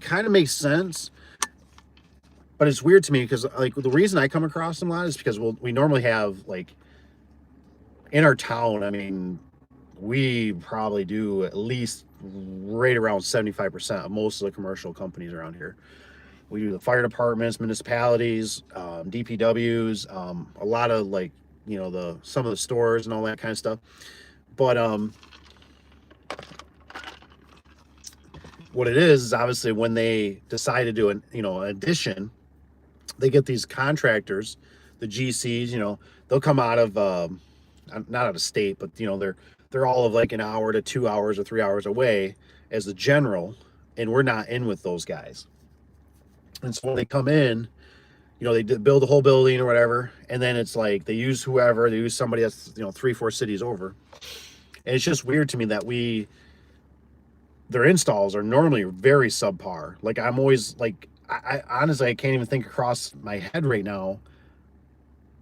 kind of makes sense, but it's weird to me because, like, the reason I come across them a lot is because we normally have, like, in our town, I mean, we probably do at least right around 75% of most of the commercial companies around here. We do the fire departments, municipalities, DPWs, a lot of, like, you know, some of the stores and all that kind of stuff. But what it is obviously when they decide to do an addition, they get these contractors, the GCs, you know, they'll come out of not out of state, but, you know, they're all of like an hour to 2 hours or 3 hours away as the general, and we're not in with those guys. And so when they come in, you know, they build the whole building or whatever, and then it's like they use whoever, they use somebody that's, you know, 3-4 cities over. And it's just weird to me that their installs are normally very subpar. Like, I'm always like, I honestly, I can't even think across my head right now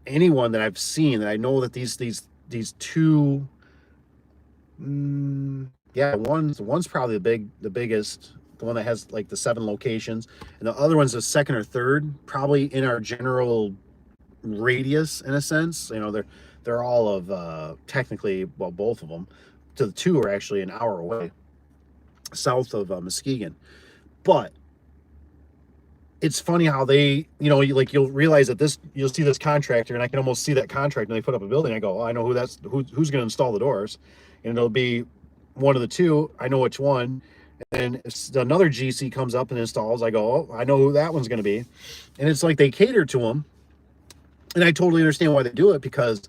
anyone that I've seen that I know that these two, yeah, one's probably the biggest, the one that has like the 7 locations, and the other one's the second or third, probably in our general radius in a sense. You know, they're all of technically, well, both of them. The 2 are actually an hour away, south of Muskegon. But it's funny how they, you know, you'll realize that you'll see this contractor, and I can almost see that contractor, and they put up a building. I go, oh, I know who's going to install the doors, and it'll be one of the 2. I know which one. And if another GC comes up and installs, I go, oh, I know who that one's going to be. And it's like they cater to them, and I totally understand why they do it, because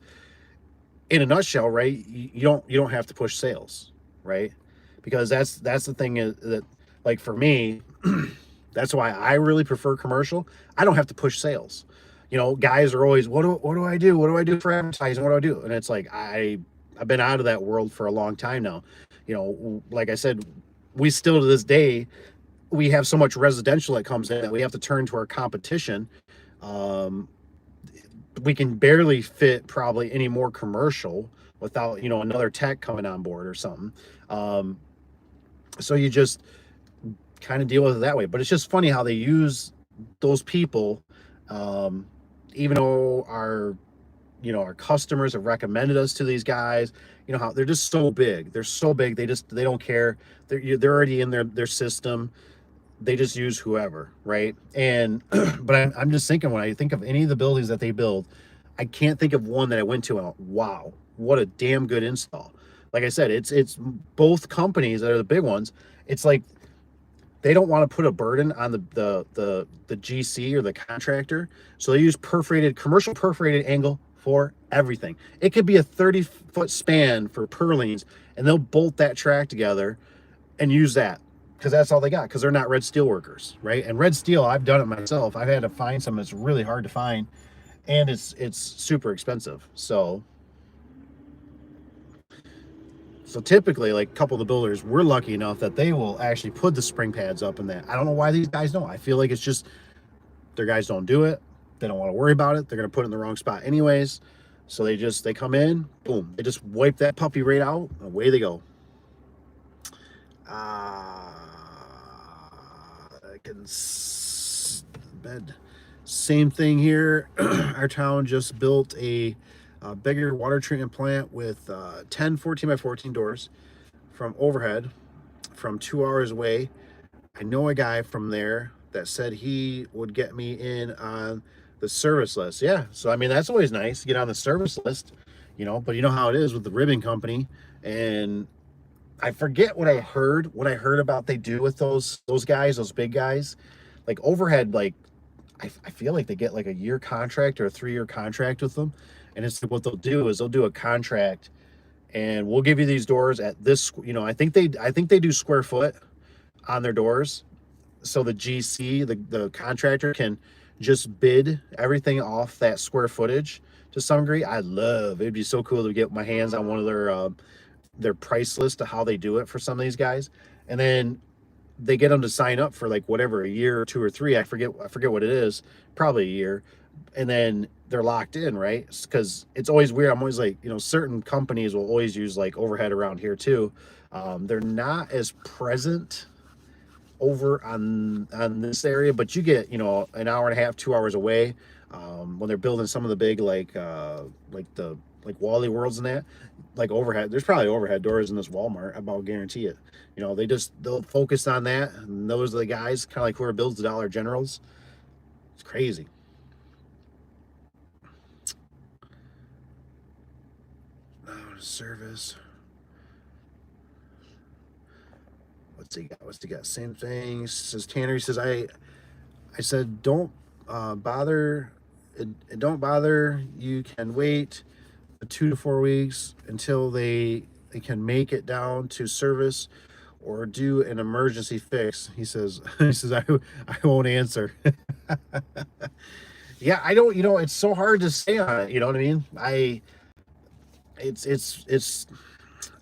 in a nutshell, right, you don't have to push sales, right? Because that's the thing that, like, for me, that's why I really prefer commercial. I don't have to push sales. You know, guys are always, what do I do? What do I do for advertising? What do I do? And it's like, I've been out of that world for a long time now. You know, like I said, we still to this day, we have so much residential that comes in that we have to turn to our competition. We can barely fit probably any more commercial without, you know, another tech coming on board or something. So you just kind of deal with it that way. But it's just funny how they use those people, even though our customers have recommended us to these guys. You know how they're just so big. They're so big. They don't care. They're already in their system. They just use whoever, right? And but I'm just thinking, when I think of any of the buildings that they build, I can't think of one that I went to and wow, what a damn good install. Like I said, it's both companies that are the big ones. It's like they don't want to put a burden on the GC or the contractor, so they use commercial perforated angle for everything. It could be a 30-foot span for purlins, and they'll bolt that track together and use that, because that's all they got, because they're not red steel workers, right? And red steel, I've done it myself. I've had to find some that's really hard to find, and it's super expensive. So typically, like, a couple of the builders, we're lucky enough that they will actually put the spring pads up in that. I don't know why these guys don't. I feel like it's just their guys don't do it. They don't want to worry about it. They're going to put it in the wrong spot anyways. So they come in, boom, they just wipe that puppy right out, away they go. I can bed. Same thing here. Our town just built a bigger water treatment plant with 10 14 by 14 doors from overhead from 2 hours away. I know a guy from there that said he would get me in on the service list. Yeah, so I mean that's always nice to get on the service list, but you know how it is with the ribbon company. And I forget what I heard. What I heard about they do with those guys, those big guys, like overhead. Like I feel like they get like a year contract or a 3-year contract with them, and it's like what they'll do is they'll do a contract, and we'll give you these doors at this. I think they do square foot on their doors, so the GC, the contractor, can just bid everything off that square footage to some degree. It'd be so cool to get my hands on one of their price list of how they do it for some of these guys, and then they get them to sign up for like whatever, a year or 2 or 3. I forget what it is, probably a year, and then they're locked in, right? Because it's always weird. I'm always like, certain companies will always use like overhead around here too. They're not as present over on this area, but you get an hour and a half, 2 hours away, when they're building some of the big like Wally Worlds and that, like overhead. There's probably overhead doors in this Walmart. I'll guarantee it. They'll focus on that, and those are the guys kind of like whoever builds the Dollar Generals. It's crazy. Service. What's he got? Same thing. Says Tanner. He says I said don't bother. Don't bother. You can wait 2 to 4 weeks until they can make it down to service or do an emergency fix. He says I won't answer. Yeah, I don't. It's so hard to say on it. You know what I mean? It's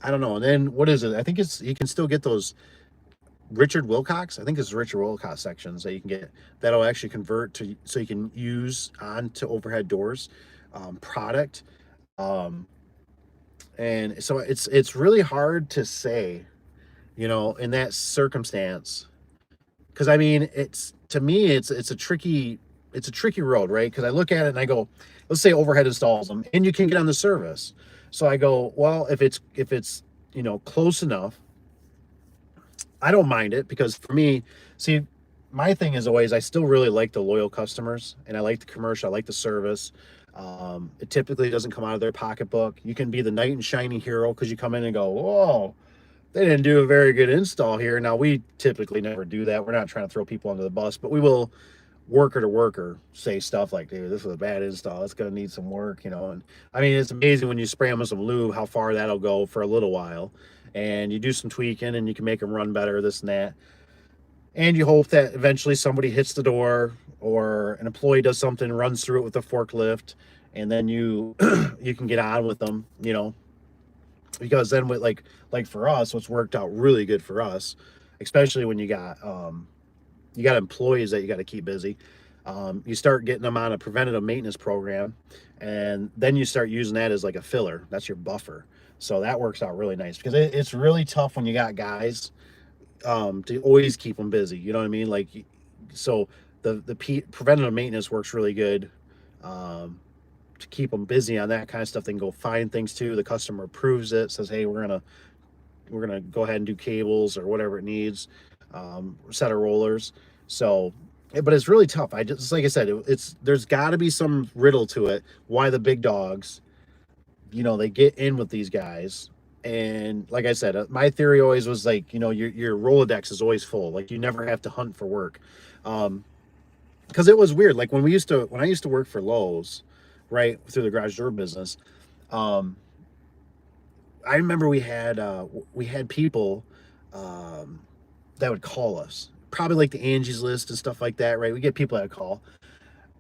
I don't know. And then what is it? I think you can still get those Richard Wilcox. I think it's Richard Wilcox sections that you can get that'll actually convert to so you can use onto overhead doors product. And so it's really hard to say, in that circumstance, because I mean to me it's a tricky road, right? Because I look at it and I go, let's say overhead installs them and you can get on the service. So I go, well, if it's close enough, I don't mind it, because for me, see, my thing is always I still really like the loyal customers, and I like the commercial, I like the service. It typically doesn't come out of their pocketbook. You can be the knight and shiny hero because you come in and go, whoa, they didn't do a very good install here. Now, we typically never do that. We're not trying to throw people under the bus, but we will worker to worker say stuff like, dude, this was a bad install, it's going to need some work, and I mean, it's amazing when you spray them with some lube how far that'll go for a little while, and you do some tweaking and you can make them run better, this and that, and you hope that eventually somebody hits the door or an employee does something, runs through it with a forklift, and then you you can get on with them, because then with like for us, what's worked out really good for us, especially when you got employees that you got to keep busy. You start getting them on a preventative maintenance program, and then you start using that as like a filler. That's your buffer. So that works out really nice, because it's really tough when you got guys to always keep them busy. You know what I mean? Like, so the preventative maintenance works really good to keep them busy on that kind of stuff. They can go find things too. The customer approves it, says, hey, we're gonna go ahead and do cables or whatever it needs, set of rollers. So, but it's really tough. Like I said, there's got to be some riddle to it. Why the big dogs, they get in with these guys. And like I said, my theory always was like, your Rolodex is always full. Like, you never have to hunt for work. Because it was weird. Like when I used to work for Lowe's, right, through the garage door business, I remember we had people that would call us, probably like the Angie's List and stuff like that, right? We get people that call,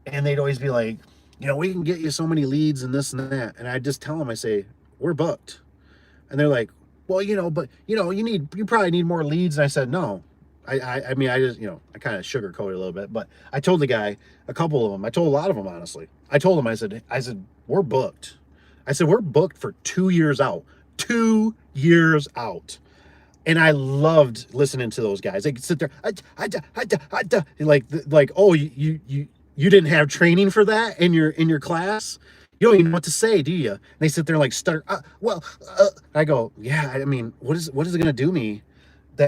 and they'd always be like, we can get you so many leads and this and that. And I just tell them, I say, we're booked. And they're like, well, but you probably need more leads. And I said, no, I mean, I just, I kind of sugarcoated a little bit, but I told the guy, a couple of them, I told a lot of them, honestly, I told him, I said, we're booked. I said, we're booked for 2 years out. 2 years out. And I loved listening to those guys. They could sit there, like, oh, you didn't have training for that in your class. You don't even know what to say, do you? And they sit there and like stutter. I go, yeah. I mean, what is it gonna do me?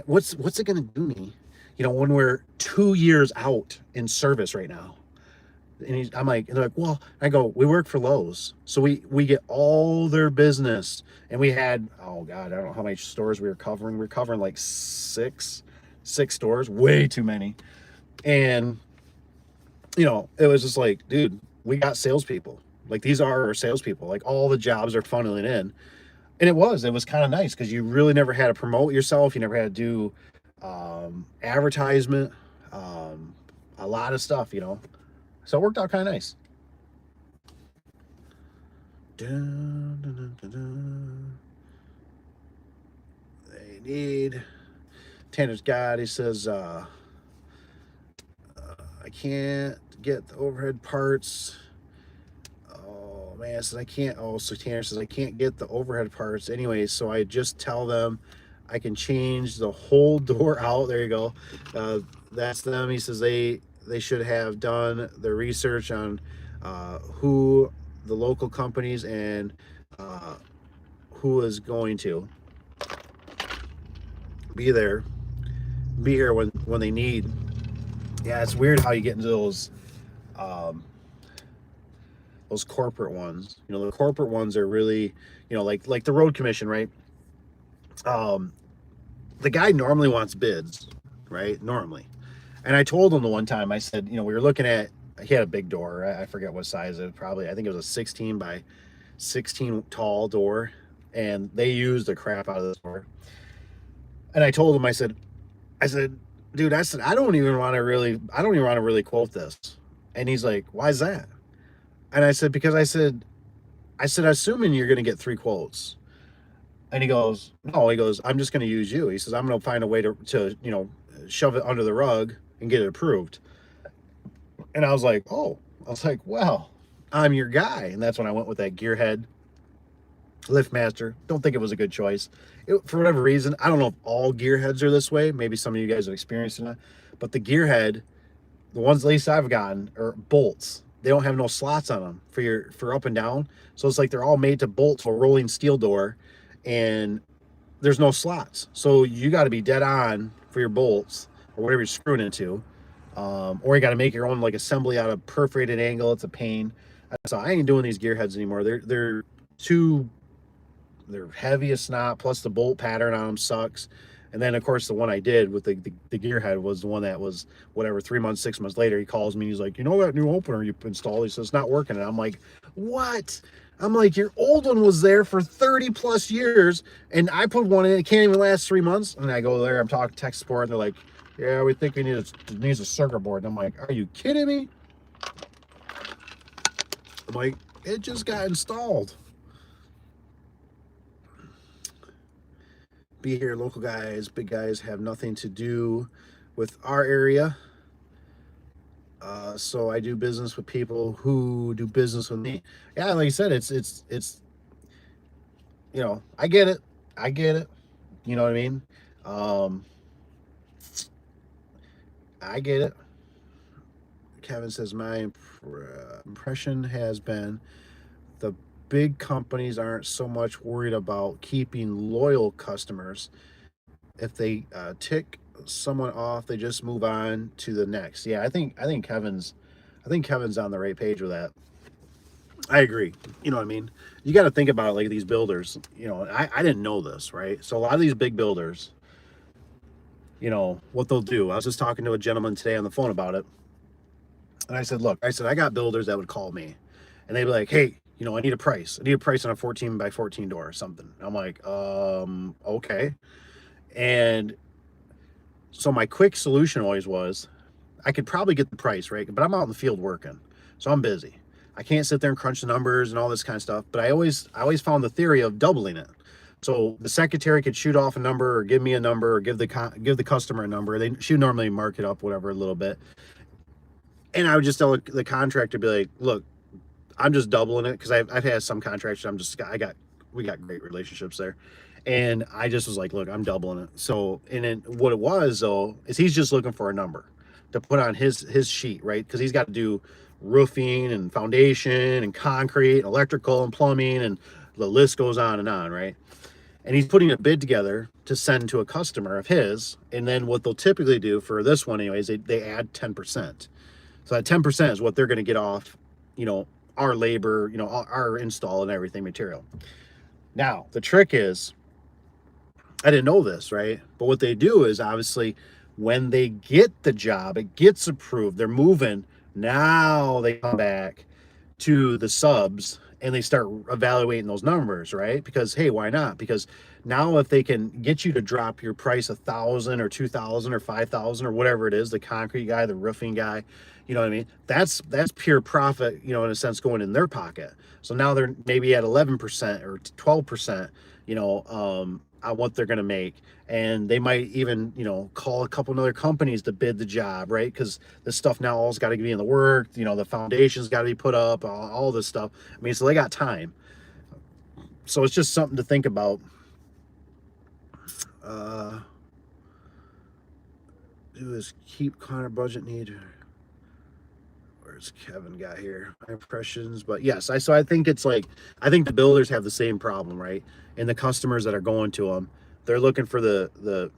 What's it gonna do me? When we're 2 years out in service right now. And I'm like, and they're like, well, I go, we work for Lowe's, so we get all their business, and we had, oh God, I don't know how many stores we were covering. We were covering like six stores, way too many, and it was just like, dude, we got salespeople. Like, these are our salespeople. Like, all the jobs are funneling in, and it was kind of nice because you really never had to promote yourself. You never had to do advertisement, a lot of stuff, So it worked out kind of nice. Dun, dun, dun, dun. They need Tanner's God. He says, I can't get the overhead parts. Oh man, says I can't. Oh, so Tanner says I can't get the overhead parts anyway. So I just tell them I can change the whole door out. There you go. That's them. He says they should have done their research on who the local companies and who is going to be here when they need. Yeah, it's weird how you get into those corporate ones. The corporate ones are really, like the road commission, right? The guy normally wants bids, right? Normally. And I told him the one time, I said, we were looking at, he had a big door. I forget what size it was, probably, I think it was a 16 by 16 tall door. And they used the crap out of this door. And I told him, I said, dude, I don't even want to really quote this. And he's like, why is that? And I said, because I said, assuming you're going to get 3 quotes. And he goes, no, I'm just going to use you. He says, I'm going to find a way to shove it under the rug and get it approved. And I was like, well, I'm your guy. And that's when I went with that Gearhead LiftMaster. Don't think it was a good choice. For whatever reason, I don't know if all Gearheads are this way. Maybe some of you guys have experienced it. But the Gearhead, the ones at least I've gotten, are bolts. They don't have no slots on them for up and down. So it's like they're all made to bolt to a rolling steel door, and there's no slots. So you got to be dead on for your bolts or whatever you're screwing into. Or you got to make your own like assembly out of perforated angle. It's a pain. So I ain't doing these Gearheads anymore. They're heavy as snot, plus the bolt pattern on them sucks. And then of course the one I did with the Gearhead was the one that was whatever, 3 months, 6 months later, he calls me and he's like, that new opener you installed? He says it's not working. And I'm like, what? I'm like, your old one was there for 30 plus years, and I put one in, it can't even last 3 months. And I go there, I'm talking tech support, and they're like, yeah, we think it needs a circuit board. And I'm like, are you kidding me? I'm like, it just got installed. Be here, local guys, big guys have nothing to do with our area. So I do business with people who do business with me. Yeah, like I said, it's I get it. You know what I mean? I get it. Kevin says, my impression has been the big companies aren't so much worried about keeping loyal customers. If they tick someone off, they just move on to the next. Yeah, I think Kevin's on the right page with that. I agree. You know what I mean? You got to think about it like these builders. I didn't know this, right? So a lot of these big builders, what they'll do. I was just talking to a gentleman today on the phone about it. And I said, look, I got builders that would call me and they'd be like, hey, I need a price. I need a price on a 14 by 14 door or something. I'm like, okay. And so my quick solution always was, I could probably get the price, right? But I'm out in the field working, so I'm busy. I can't sit there and crunch the numbers and all this kind of stuff. But I always found the theory of doubling it. So the secretary could shoot off a number or give me a number or give the customer a number. She would normally mark it up, whatever, a little bit. And I would just tell the contractor, be like, look, I'm just doubling it because I've had some contractors. We got great relationships there, and I just was like, look, I'm doubling it. So, and then what it was though is he's just looking for a number to put on his sheet, right? Because he's got to do roofing and foundation and concrete, and electrical and plumbing, and the list goes on, right? And he's putting a bid together to send to a customer of his. And then what they'll typically do for this one, anyways, they add 10%. So that 10% is what they're going to get off, our labor, our install and everything material. Now, the trick is, I didn't know this, right? But what they do is obviously when they get the job, it gets approved, they're moving. Now they come back to the subs and they start evaluating those numbers, right? Because hey, why not? Because now if they can get you to drop your price 1,000 or 2,000 or 5,000 or whatever it is, the concrete guy, the roofing guy, you know what I mean? That's pure profit, in a sense, going in their pocket. So now they're maybe at 11% or 12%, on what they're going to make. And they might even, call a couple of other companies to bid the job, right? Because this stuff now all's got to be in the work, the foundation's got to be put up, all this stuff. I mean, so they got time. So it's just something to think about. Do is keep Connor budget need. Where's Kevin got here? My impressions, but yes, I think it's like, I think the builders have the same problem, right? And the customers that are going to them, they're looking for the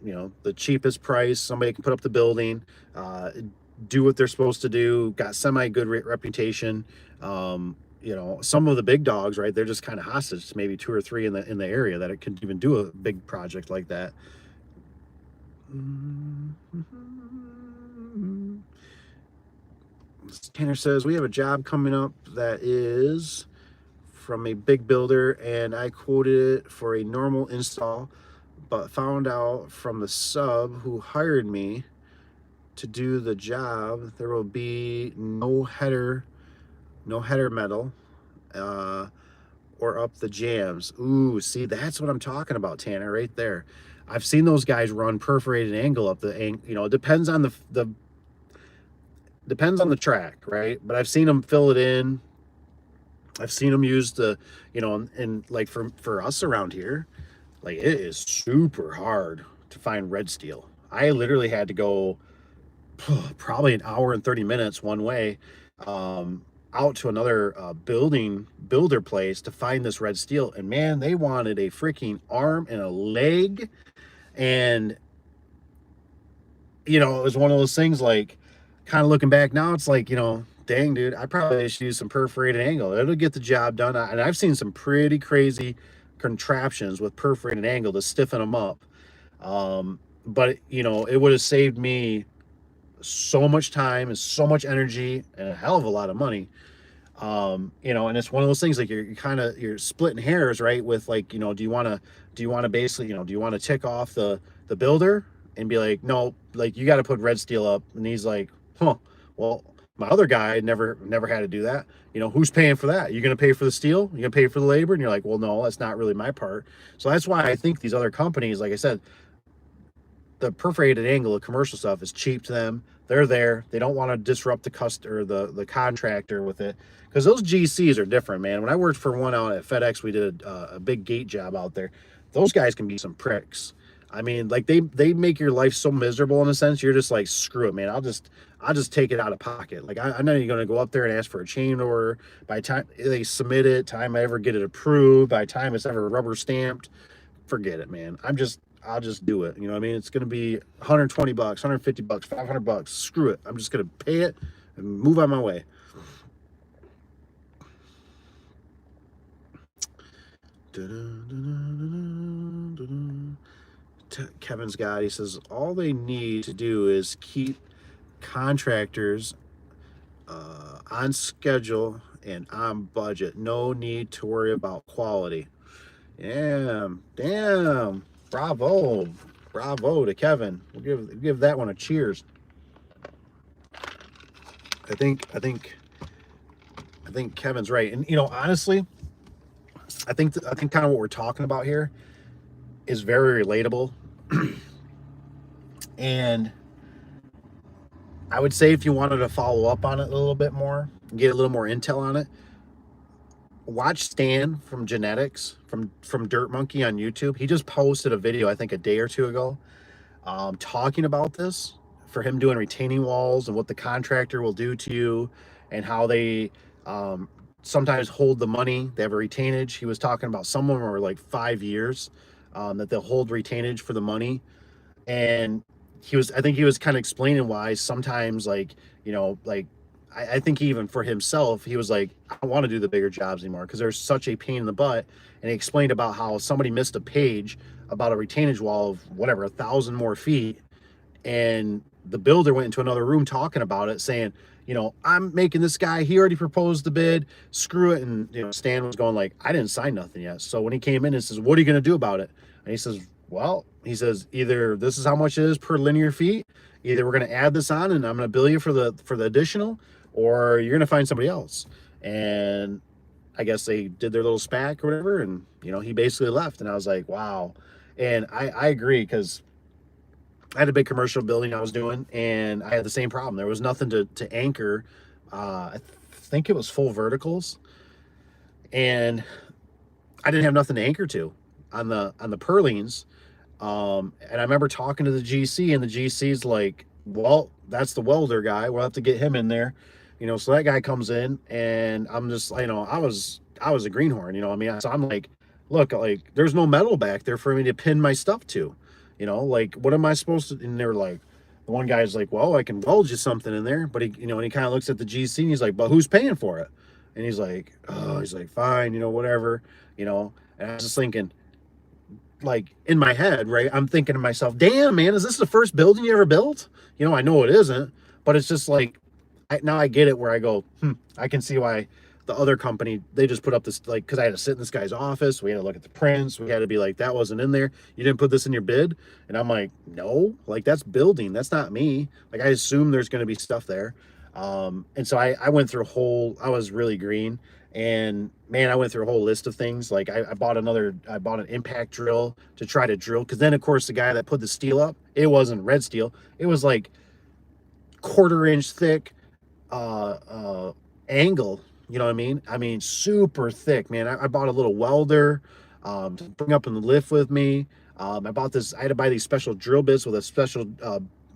cheapest price. Somebody can put up the building, do what they're supposed to do, got semi good reputation. Some of the big dogs, right? They're just kind of hostage to maybe 2 or 3 in the area that it could even do a big project like that. Tanner says, we have a job coming up that is from a big builder, and I quoted it for a normal install, but found out from the sub who hired me to do the job, there will be no header metal, or up the jams. Ooh, see, that's what I'm talking about, Tanner, right there. I've seen those guys run perforated angle up the, it depends on depends on the track, right? But I've seen them fill it in. I've seen them use the, and like for us around here, like it is super hard to find red steel. I literally had to go probably an hour and 30 minutes one way, out to another builder place to find this red steel. And man, they wanted a freaking arm and a leg. And, it was one of those things, like, kind of looking back now, it's like, dang, dude, I probably should use some perforated angle. It'll get the job done. And I've seen some pretty crazy contraptions with perforated angle to stiffen them up. But, it would have saved me so much time and so much energy and a hell of a lot of money. And it's one of those things, like you're splitting hairs, right? With like, do you want to basically, do you want to tick off the builder and be like, no, like you got to put red steel up. And he's like, well, my other guy never had to do that. Who's paying for that? You're going to pay for the steel? You're going to pay for the labor? And you're like, well, no, that's not really my part. So that's why I think these other companies, like I said, the perforated angle of commercial stuff is cheap to them. They're there. They don't want to disrupt the customer, the contractor with it, because those GCs are different, man. When I worked for one out at FedEx, we did a big gate job out there. Those guys can be some pricks. I mean, like they make your life so miserable in a sense. You're just like, screw it, man. I'll just take it out of pocket. Like I'm not even going to go up there and ask for a chain order. By the time they submit it, time I ever get it approved, by the time it's ever rubber stamped, forget it, man. I'll just do it. You know what I mean? It's going to be $120, $150, $500. Screw it. I'm just going to pay it and move on my way. Kevin's got, he says, all they need to do is keep contractors on schedule and on budget. No need to worry about quality. Damn. Bravo to Kevin. We'll give that one a cheers. I think Kevin's right. And honestly, I think kind of what we're talking about here is very relatable. And I would say if you wanted to follow up on it a little bit more, get a little more intel on it, watch Stan from Genetics from Dirt Monkey on YouTube. He just posted a video, I think a day or two ago, talking about this, for him doing retaining walls and what the contractor will do to you, and how they um, sometimes hold the money. They have a retainage. He was talking about some of them are like 5 years, that they'll hold retainage for the money. And I think he was kind of explaining why sometimes, like, like, I think even for himself, he was like, I don't want to do the bigger jobs anymore because there's such a pain in the butt. And he explained about how somebody missed a page about a retainage wall of whatever, 1,000 more feet. And the builder went into another room talking about it, saying, I'm making this guy, he already proposed the bid, screw it. And, Stan was going like, I didn't sign nothing yet. So when he came in and says, what are you going to do about it? And he says, well, he says, either this is how much it is per linear feet, either we're going to add this on and I'm going to bill you for the additional, or you're going to find somebody else. And I guess they did their little SPAC or whatever. And, he basically left. And I was like, wow. And I agree, because I had a big commercial building I was doing, and I had the same problem. There was nothing to anchor. I think it was full verticals, and I didn't have nothing to anchor to on the purlins. And I remember talking to the GC, and the GC's like, well, that's the welder guy. We'll have to get him in there. So that guy comes in, and I'm just, I was a greenhorn, I mean? So I'm like, look, like, there's no metal back there for me to pin my stuff to, like, what am I supposed to? And they're like, the one guy's like, well, I can weld you something in there. But he, and he kind of looks at the GC, and he's like, but who's paying for it? And he's like, oh, fine, whatever, and I was just thinking, like, in my head, right, I'm thinking to myself, damn, man, is this the first building you ever built? I know it isn't, but it's just like, now I get it, where I go, I can see why the other company, they just put up this, like, because I had to sit in this guy's office, we had to look at the prints, we had to be like, that wasn't in there, you didn't put this in your bid. And I'm like, no, like, that's building, that's not me. Like, I assume there's going to be stuff there. And so I went through I was really green. And man, I went through a whole list of things. Like, I bought an impact drill to try to drill, because then of course the guy that put the steel up, it wasn't red steel, it was like 1/4 inch thick angle, you know what I mean? I mean, super thick, man. I bought a little welder to bring up in the lift with me. I bought this, I had to buy these special drill bits with a special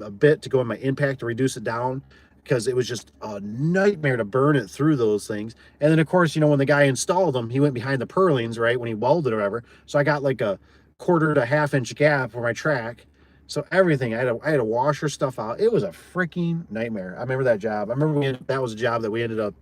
a bit to go in my impact to reduce it down, because it was just a nightmare to burn it through those things. And then of course, when the guy installed them, he went behind the purlins, right, when he welded or whatever. So I got like a 1/4 to 1/2 inch gap for my track. So everything, I had to wash her stuff out. It was a freaking nightmare. I remember that job. I remember that was a job that we ended up,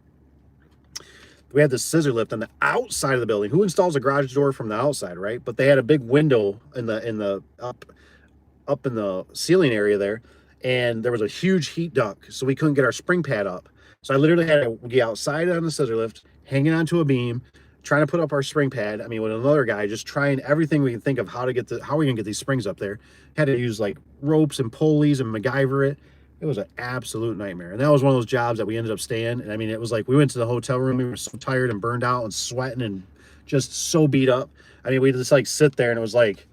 we had the scissor lift on the outside of the building. Who installs a garage door from the outside, right? But they had a big window in the up in the ceiling area there, and there was a huge heat duct, so we couldn't get our spring pad up. So I literally had to get outside on the scissor lift, hanging onto a beam, trying to put up our spring pad. I mean, with another guy, just trying everything we can think of how we can get these springs up there. Had to use like ropes and pulleys and MacGyver it. It was an absolute nightmare. And that was one of those jobs that we ended up staying. And I mean, it was like, we went to the hotel room, we were so tired and burned out and sweating and just so beat up. I mean, we just like sit there, and it was like,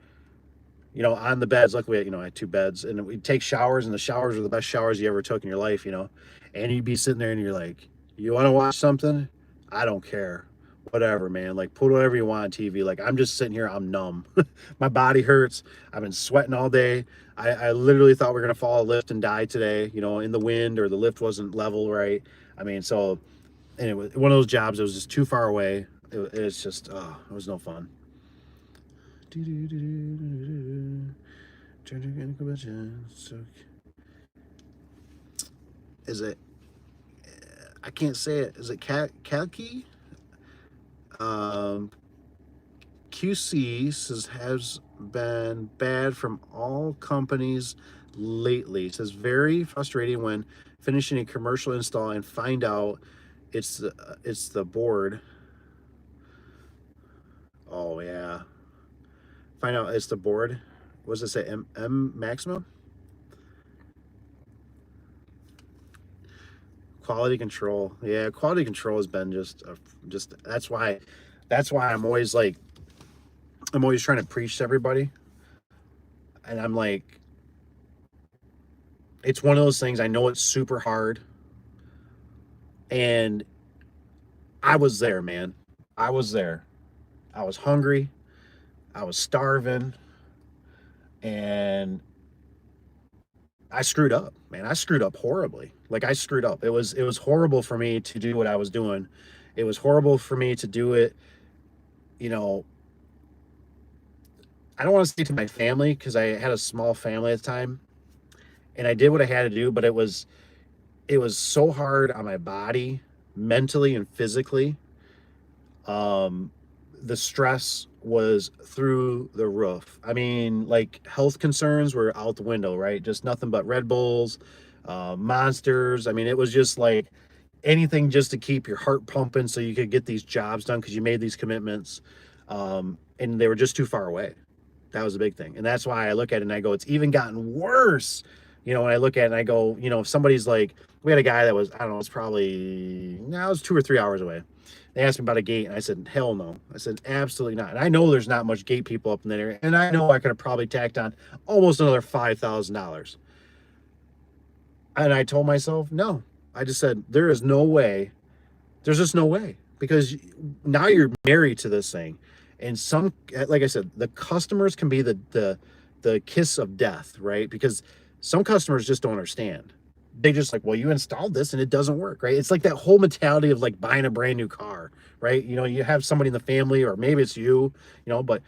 on the beds. Luckily, I had 2 beds, and we'd take showers, and the showers were the best showers you ever took in your life, and you'd be sitting there and you're like, you want to watch something? I don't care. Whatever, man. Like, put whatever you want on TV. Like, I'm just sitting here, I'm numb. My body hurts. I've been sweating all day. I literally thought we were going to fall a lift and die today, in the wind, or the lift wasn't level right. I mean, so anyway, one of those jobs, it was just too far away. It's just, it was no fun. Is it, I can't say it. Is it Kalki? QC says has been bad from all companies lately. It says very frustrating when finishing a commercial install and find out it's the board. Oh yeah, find out it's the board. What does it say? M maximum? Quality control. Yeah, quality control has been just that's why I'm always like, I'm always trying to preach to everybody. And I'm like, it's one of those things, I know it's super hard. And I was there, man. I was there. I was hungry. I was starving. And I screwed up, man. I screwed up horribly. Like I screwed up. It was horrible for me to do what I was doing. It was horrible for me to do it, you know, I don't want to say to my family because I had a small family at the time and I did what I had to do, but it was so hard on my body, mentally and physically. Um, the stress was through the roof. I mean, like health concerns were out the window, right? Just nothing but Red Bulls, monsters. I mean, it was just like anything just to keep your heart pumping so you could get these jobs done because you made these commitments. And they were just too far away. That was a big thing. And that's why I look at it and I go, it's even gotten worse. When I look at it and I go, if somebody's like, we had a guy that was, I don't know, it's probably, no, it was 2 or 3 hours away. They asked me about a gate and I said, hell no. I said, absolutely not. And I know there's not much gate people up in that area. And I know I could have probably tacked on almost another $5,000. And I told myself, no. I just said, there is no way. There's just no way. Because now you're married to this thing. And some, like I said, the customers can be the kiss of death, right? Because some customers just don't understand. They just like, well, you installed this and it doesn't work, right? It's like that whole mentality of like buying a brand new car, right? You have somebody in the family, or maybe it's you, but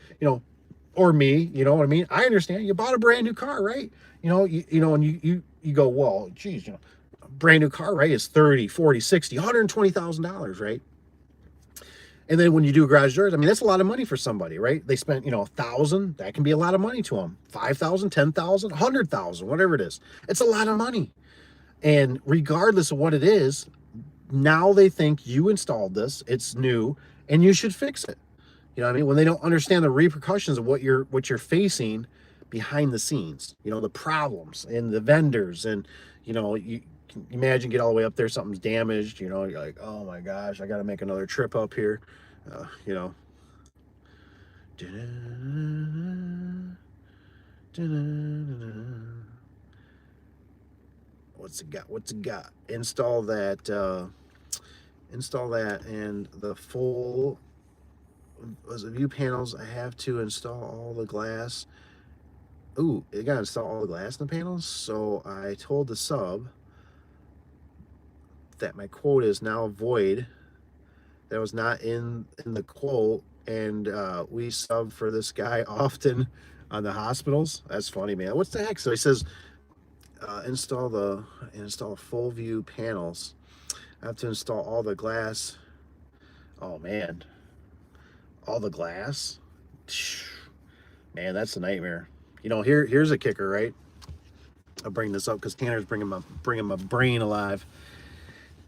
or me, you know what I mean? I understand. You bought a brand new car, right? And you go, well, geez, a brand new car, right? Is 30, 40, 60, $120,000, right? And then when you do garage doors, I mean, that's a lot of money for somebody, right? They spent, $1,000. That can be a lot of money to them. 5,000, 10,000, 100,000, whatever it is. It's a lot of money. And regardless of what it is, now they think you installed this, it's new, and you should fix it. You know what I mean? When they don't understand the repercussions of what you're facing behind the scenes, the problems and the vendors, and you can imagine get all the way up there, something's damaged, you're like, oh my gosh, I got to make another trip up here. you know. What's it got? What's it got? Install that, and the full was it view panels. I have to install all the glass. Ooh, it got to install all the glass in the panels. So I told the sub that my quote is now void. That was not in the quote, and we sub for this guy often on the hospitals. That's funny, man. What's the heck? So he says install full view panels. I have to install all the glass. Oh man, all the glass. Man, that's a nightmare. Here's a kicker, right? I'll bring this up because Tanner's bringing my brain alive.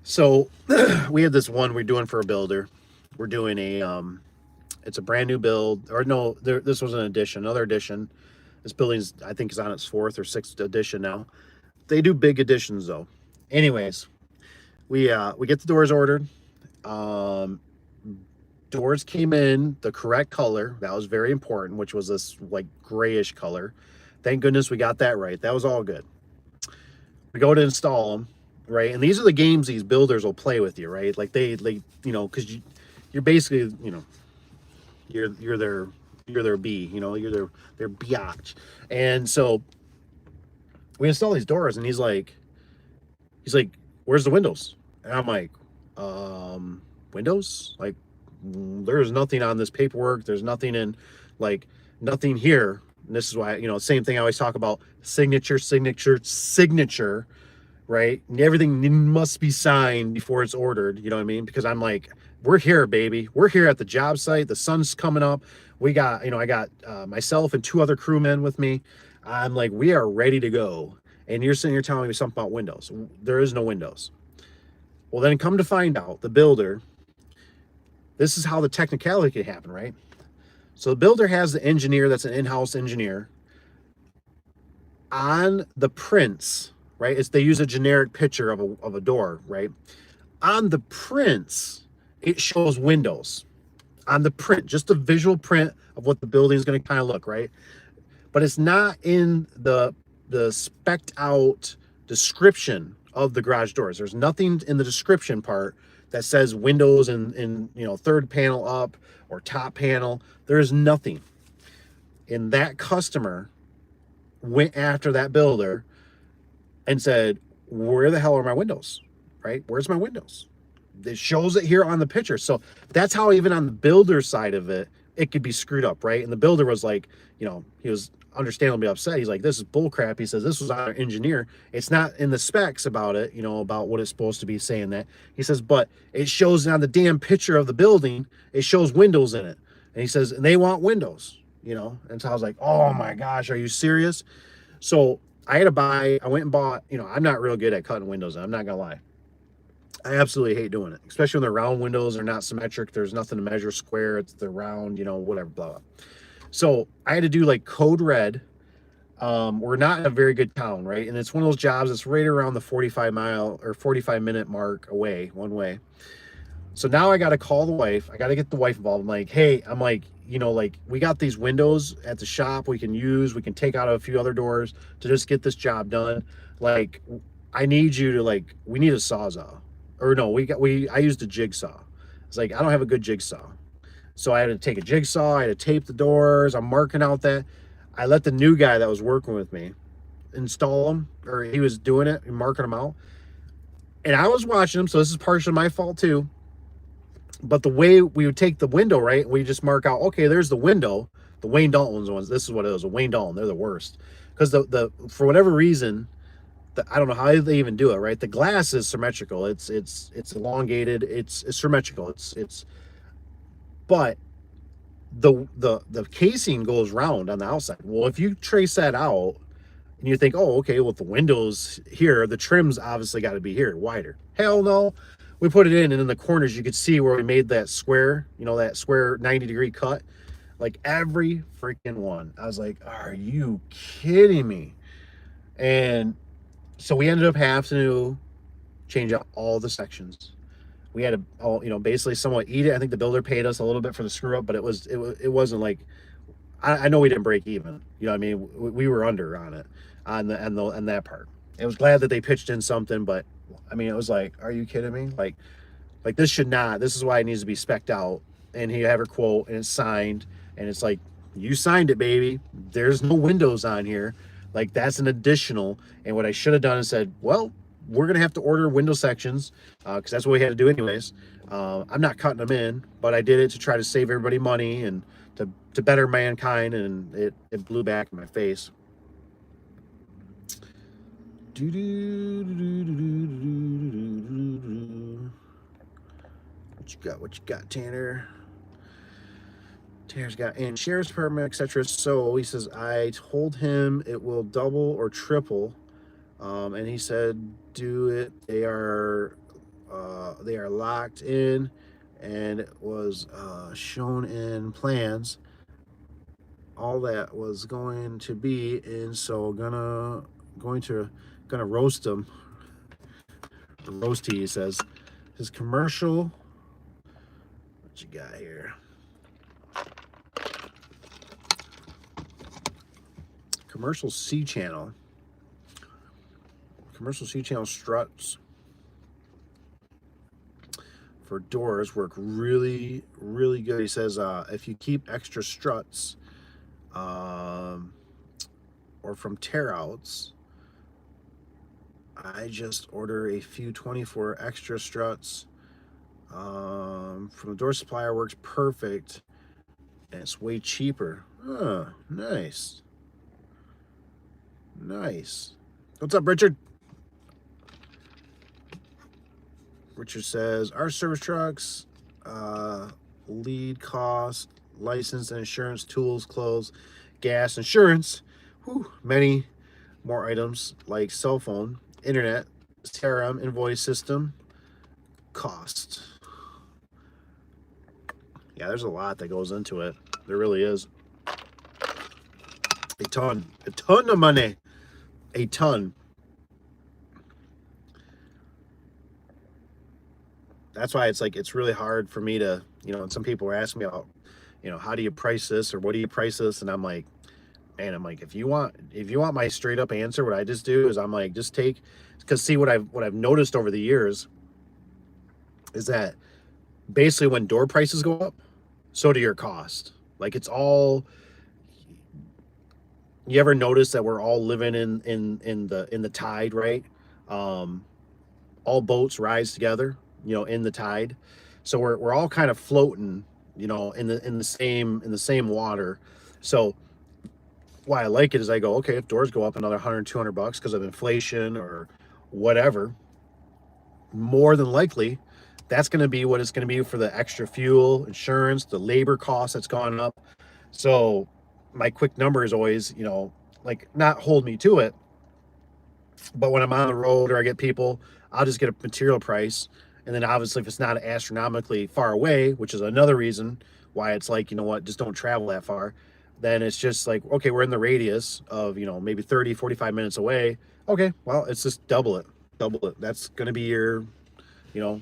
So we have this one we're doing for a builder. We're doing it's a brand new build, or no, this was an addition, another addition. This building's, I think, is on its 4th or 6th edition now. They do big additions though. Anyways, we get the doors ordered. Doors came in the correct color. That was very important, which was this like grayish color. Thank goodness we got that right. That was all good. We go to install them, right? And these are the games these builders will play with you, right? Like they because you're basically, you're their B, you're their biatch. And so we install these doors, and he's like, where's the windows? And I'm like, windows? Like, there's nothing on this paperwork. There's nothing in, like, nothing here. And this is why, same thing I always talk about, signature, right? And everything must be signed before it's ordered. You know what I mean? Because I'm like, we're here, baby. We're here at the job site. The sun's coming up. We got, I got myself and 2 other crewmen with me. I'm like, we are ready to go. And you're sitting here telling me something about windows. There is no windows. Well, then come to find out, the builder, this is how the technicality can happen, right? So the builder has the engineer that's an in-house engineer. On the prints, right? They use a generic picture of a door, right? On the prints, it shows windows. On the print, just a visual print of what the building is going to kind of look, right? But it's not in the spec'd out description of the garage doors. There's nothing in the description part that says windows and you know, third panel up or top panel. There's nothing. And that customer went after that builder and said, where the hell are my windows? Right? Where's my windows? It shows it here on the picture. So that's how even on the builder side of it, it could be screwed up, right? And the builder was like, you know, he was understandably upset. He's like, this is bull crap. He says, this was our engineer. It's not in the specs about it, you know, about what it's supposed to be saying that. He says, but it shows on the damn picture of the building, it shows windows in it. And he says, and they want windows, you know? And so I was like, oh my gosh, are you serious? So I went and bought, you know, I'm not real good at cutting windows. I'm not gonna lie. I absolutely hate doing it, especially when they're round windows. They're not symmetric. There's nothing to measure square. They're round, you know, whatever, blah, blah. So I had to do like code red. We're not in a very good town, right? And it's one of those jobs that's right around the 45-mile or 45-minute mark away, one way. So now I got to call the wife. I got to get the wife involved. I'm like, hey, you know, like, we got these windows at the shop we can use. We can take out a few other doors to just get this job done. Like, I need you to, like, we need a Sawzall. Or no, I used a jigsaw. It's like, I don't have a good jigsaw. So I had to take a jigsaw. I had to tape the doors. I'm marking out that. I let the new guy that was working with me install them, or he was doing it and marking them out. And I was watching them, so this is partially my fault too. But the way we would take the window, right? We just mark out, okay, there's the window. The Wayne Dalton's ones. This is what it was, a Wayne Dalton. They're the worst. Because the for whatever reason, I don't know how they even do it, right? The glass is symmetrical. It's elongated. It's symmetrical. But the casing goes round on the outside. Well, if you trace that out and you think, oh, okay, well, the windows here, the trim's obviously got to be here, wider. Hell no. We put it in, and in the corners, you could see where we made that square, you know, that square 90-degree cut. Like, every freaking one. I was like, are you kidding me? And so we ended up having to change out all the sections. We had to, you know, basically somewhat eat it. I think the builder paid us a little bit for the screw up, but it wasn't like, I know we didn't break even. You know what I mean? We were under on it, on that part. I was glad that they pitched in something, but I mean, it was like, are you kidding me? Like this is why it needs to be spec'd out. And he have her quote, and it's signed, and it's like, you signed it, baby. There's no windows on here. Like, that's an additional. And what I should have done is said, well, we're going to have to order window sections, because that's what we had to do anyways. I'm not cutting them in, but I did it to try to save everybody money and to better mankind, and it blew back in my face. What you got, Tanner? Tanner's got and sheriff's department, etc. So he says, I told him it will double or triple, and he said, do it. They are locked in, and it was shown in plans all that was going to be, and so gonna roast them. Roasty, he says. His commercial. What you got here? Commercial C channel. Commercial C channel struts for doors work really, really good. He says if you keep extra struts or from tear outs, I just order a few 24 extra struts from the door supplier, works perfect, and it's way cheaper. Oh, nice. Nice. What's up, Richard? Richard says, our service trucks, lead cost, license and insurance, tools, clothes, gas, insurance, many more items like cell phone, internet, CRM, invoice system, cost. Yeah, there's a lot that goes into it. There really is. A ton of money. A ton. That's why it's like, it's really hard for me to, you know, and some people are asking me about, you know, how do you price this or what do you price this? And I'm like, And I'm like, if you want my straight up answer, what I just do is I'm like, just take, because see what I've noticed over the years is that basically when door prices go up, so do your cost. Like it's all, you ever notice that we're all living in the tide, right? Um, all boats rise together, in the tide. So we're all kind of floating, in the same water. So why I like it is I go, okay, if doors go up another 100, $200 because of inflation or whatever, more than likely that's going to be what it's going to be for the extra fuel, insurance, the labor cost that's gone up. So my quick number is always, like not hold me to it, but when I'm on the road or I get people, I'll just get a material price. And then obviously if it's not astronomically far away, which is another reason why it's like, you know what, just don't travel that far. Then it's just like, okay, we're in the radius of, maybe 30, 45 minutes away. Okay, well, it's just double it. Double it. That's going to be your,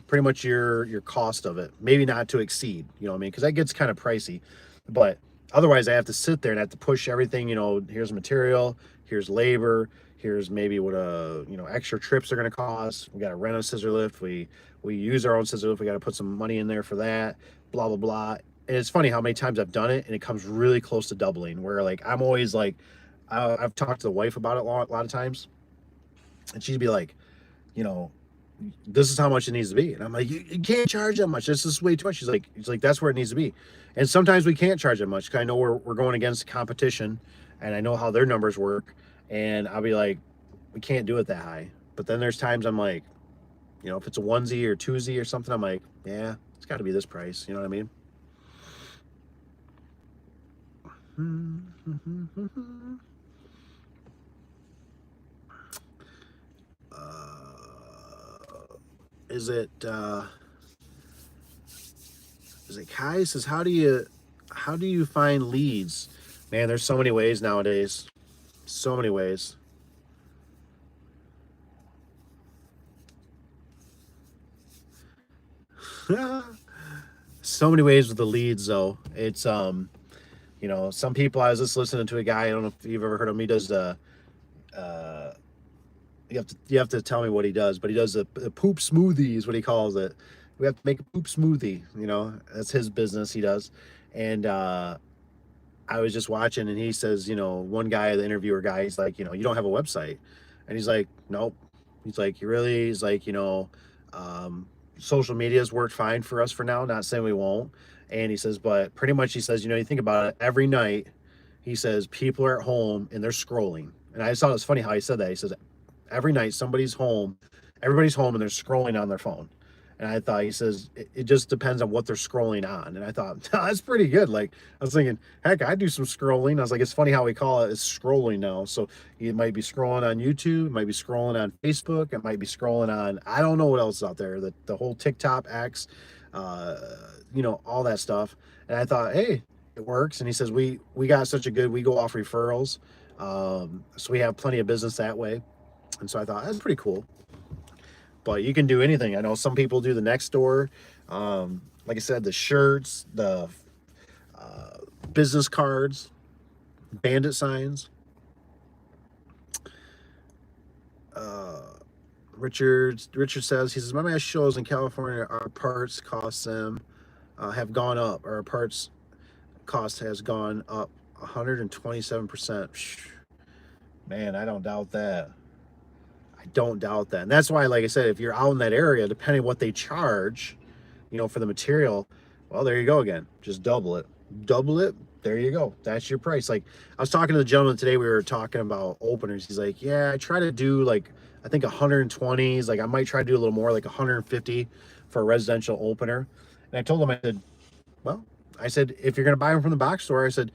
pretty much your cost of it. Maybe not to exceed, you know what I mean? Because that gets kind of pricey. But otherwise I have to sit there and I have to push everything, here's material, here's labor, here's maybe what extra trips are going to cost. We got to rent a scissor lift. We use our own scissor lift. We got to put some money in there for that, blah blah blah. And it's funny how many times I've done it and it comes really close to doubling, where like I'm always like, I've talked to the wife about it a lot of times, and she'd be like, you know this is how much it needs to be. And I'm like, you can't charge that much. This is way too much. She's like, that's where it needs to be. And sometimes we can't charge that much because I know we're going against competition and I know how their numbers work. And I'll be like, we can't do it that high. But then there's times I'm like, if it's a onesie or twosie or something, I'm like, yeah, it's got to be this price. You know what I mean? Is it Kai says, how do you find leads? Man, there's so many ways nowadays. So many ways. So many ways with the leads though. It's some people, I was just listening to a guy, I don't know if you've ever heard of him. He does the you have to tell me what he does, but he does a poop smoothie is what he calls it. We have to make a poop smoothie, that's his business he does. And I was just watching and he says, one guy, the interviewer guy, he's like, you don't have a website. And he's like, nope. He's like, you really? He's like, social media's worked fine for us for now. Not saying we won't. And he says, but pretty much he says, you think about it, every night, he says, people are at home and they're scrolling. And I just thought it was funny how he said that. He says, every night everybody's home and they're scrolling on their phone. And I thought, he says, it just depends on what they're scrolling on. And I thought, that's pretty good. Like, I was thinking, heck, I do some scrolling. I was like, it's funny how we call it, it's scrolling now. So you might be scrolling on YouTube, it might be scrolling on Facebook, it might be scrolling on, I don't know what else is out there, the whole TikTok, X, all that stuff. And I thought, hey, it works. And he says, we got such a good, we go off referrals. So we have plenty of business that way. And so I thought, that's pretty cool. But you can do anything. I know some people do the next door. Like I said, the shirts, the business cards, bandit signs. Richard says, he says, my shows in California, our parts costs them have gone up. Our parts cost has gone up 127%. Man, I don't doubt that. I don't doubt that. And that's why, like I said, if you're out in that area, depending on what they charge, for the material, well, there you go again. Just double it. Double it. There you go. That's your price. Like, I was talking to the gentleman today, we were talking about openers. He's like, yeah, I try to do like, I think 120s. Like, I might try to do a little more, like 150 for a residential opener. And I told him, I said, if you're going to buy them from the box store, I said,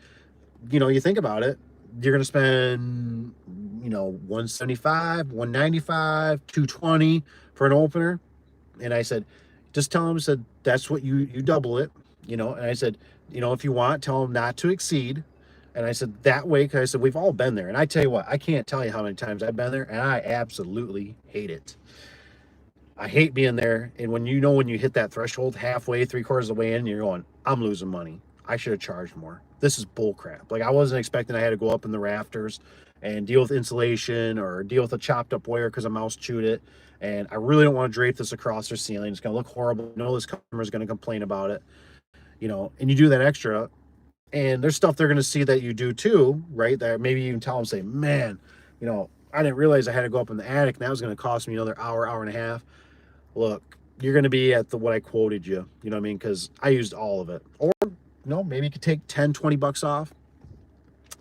you think about it, you're going to spend 175, 195, 220 for an opener. And I said, just tell them, I said, that's what you double it, and I said, if you want, tell them not to exceed. And I said, that way, because I said, we've all been there. And I tell you what, I can't tell you how many times I've been there, and I absolutely hate it. I hate being there. And when you hit that threshold halfway, 3/4 of the way in, you're going, I'm losing money. I should have charged more. this is bull crap. Like, I wasn't expecting I had to go up in the rafters and deal with insulation or deal with a chopped up wire because a mouse chewed it. And I really don't want to drape this across their ceiling. It's going to look horrible. I know this customer is going to complain about it, you know, and you do that extra. And there's stuff they're going to see that you do too, right? That maybe you can tell them, say, man, you know, I didn't realize I had to go up in the attic and that was going to cost me another hour, hour and a half. Look, you're going to be at the what I quoted you, you know what I mean? Because I used all of it. Or, you know, maybe you could take 10, 20 bucks off.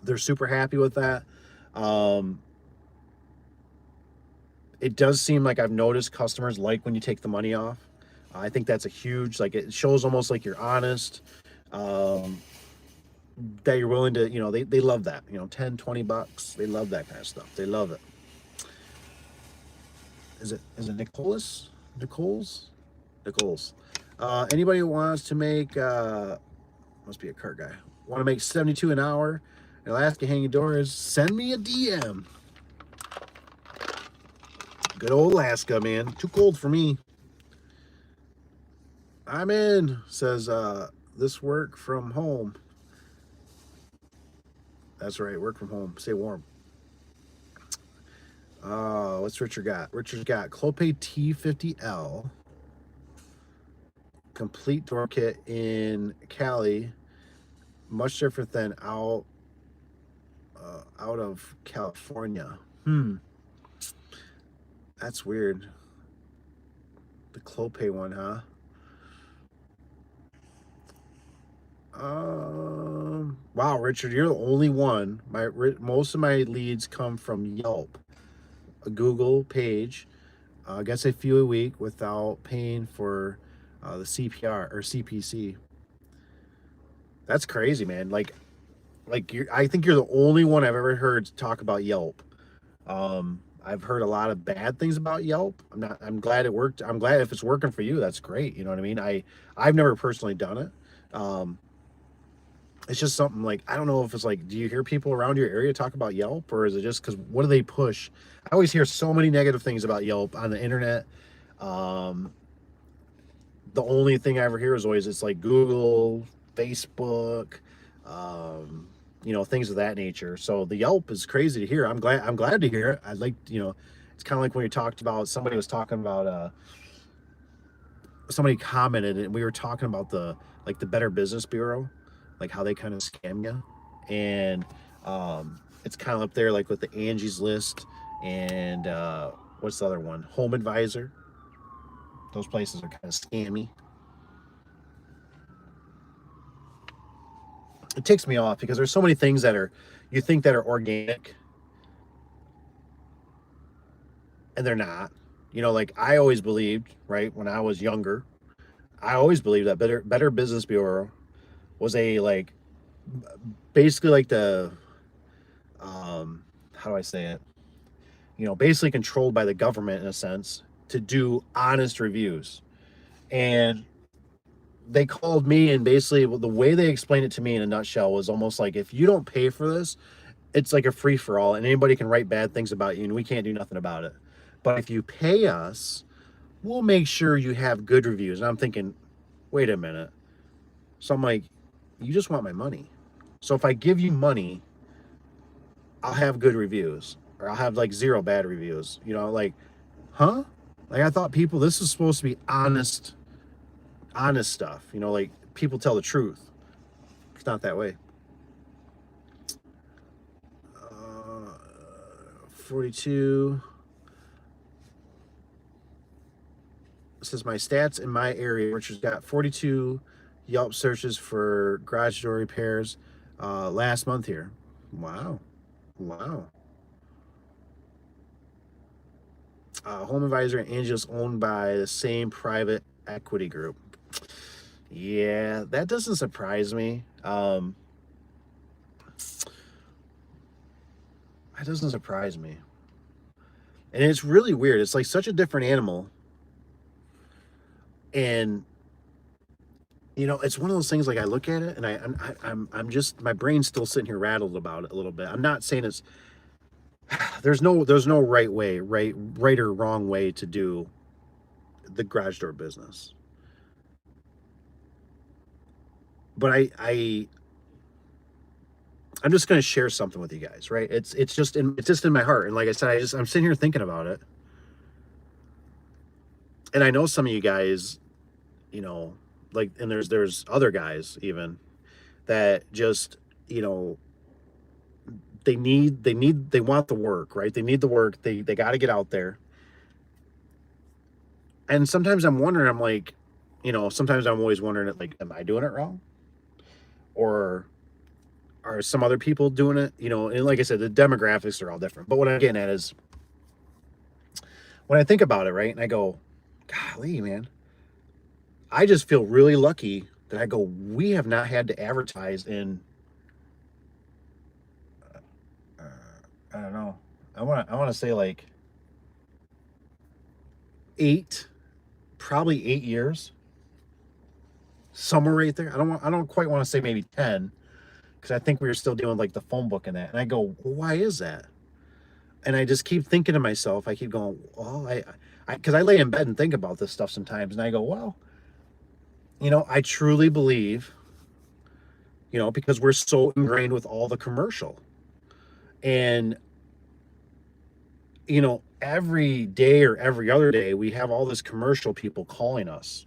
They're super happy with that. It does seem like I've noticed customers like when you take the money off. I think that's a huge, like, it shows almost like you're honest, that you're willing to, you know, they love that, you know, 10, 20 bucks. They love that kind of stuff. They love it. Is it Nicholas? Nichols? Nichols. Anybody who wants to make, must be a car guy, want to make 72 an hour, Alaska hanging doors, send me a DM. Good old Alaska, man. Too cold for me. I'm in, says this work from home. That's right, work from home. Stay warm. What's Richard got? Richard's got Clopay T50L. Complete door kit in Cali. Much different than out of California. That's weird. The Clopay one, huh? Wow, Richard, you're the only one. Most of my leads come from Yelp, a Google page. Gets a few a week without paying for the CPR or CPC. That's crazy, man. I think you're the only one I've ever heard talk about Yelp. I've heard a lot of bad things about Yelp. I'm glad it worked. I'm glad if it's working for you, that's great. You know what I mean? I've never personally done it. It's just something like, I don't know if it's like, do you hear people around your area talk about Yelp, or is it just because what do they push? I always hear so many negative things about Yelp on the internet. The only thing I ever hear is always it's like Google, Facebook, you know, things of that nature. So the Yelp is crazy to hear. I'm glad to hear it. I'd like, you know, it's kind of like when you talked about, somebody was talking about somebody commented and we were talking about the Better Business Bureau, like how they kind of scam you. And it's kind of up there like with the Angie's List and what's the other one? Home Advisor. Those places are kind of scammy. It ticks me off because there's so many things that are, you think that are organic and they're not. You know, like I always believed, right, when I was younger, I always believed that Better Business Bureau was a like basically like the how do I say it? You know, basically controlled by the government in a sense to do honest reviews. And they called me and basically the way they explained it to me in a nutshell was almost like, if you don't pay for this, it's like a free for all and anybody can write bad things about you and we can't do nothing about it. But if you pay us, we'll make sure you have good reviews. And I'm thinking, wait a minute. So I'm like, you just want my money. So if I give you money, I'll have good reviews or I'll have like 0 bad reviews. You know, like, huh? Like I thought this is supposed to be honest stuff. You know, like people tell the truth. It's not that way. 42. This is my stats in my area, which has got 42 Yelp searches for garage door repairs last month here. Wow. Wow. Home Advisor and Angelus owned by the same private equity group. Yeah, that doesn't surprise me. That doesn't surprise me. And it's really weird. It's like such a different animal. And you know, it's one of those things like I look at it and I'm just, my brain's still sitting here rattled about it a little bit. I'm not saying it's there's no right way, right or wrong way to do the garage door business. But I'm just going to share something with you guys, right? It's just in my heart. And like I said, I'm sitting here thinking about it. And I know some of you guys, you know, like, and there's other guys even that just, you know, they want the work, right? They need the work. They got to get out there. And sometimes I'm wondering, I'm like, you know, sometimes I'm always wondering, like, am I doing it wrong? Or are some other people doing it? You know, and like I said, the demographics are all different. But what I'm getting at is when I think about it, right? And I go, golly, man, I just feel really lucky that I go, we have not had to advertise in, uh, I don't know. I want to say like probably 8 years, somewhere right there. I don't quite want to say maybe 10, because I think we were still doing like the phone book and that. And I go, well, why is that? And I just keep thinking to myself, I keep going, well, because I lay in bed and think about this stuff sometimes, and I go, well, you know, I truly believe, you know, because we're so ingrained with all the commercial. And, you know, every day or every other day, we have all this commercial people calling us.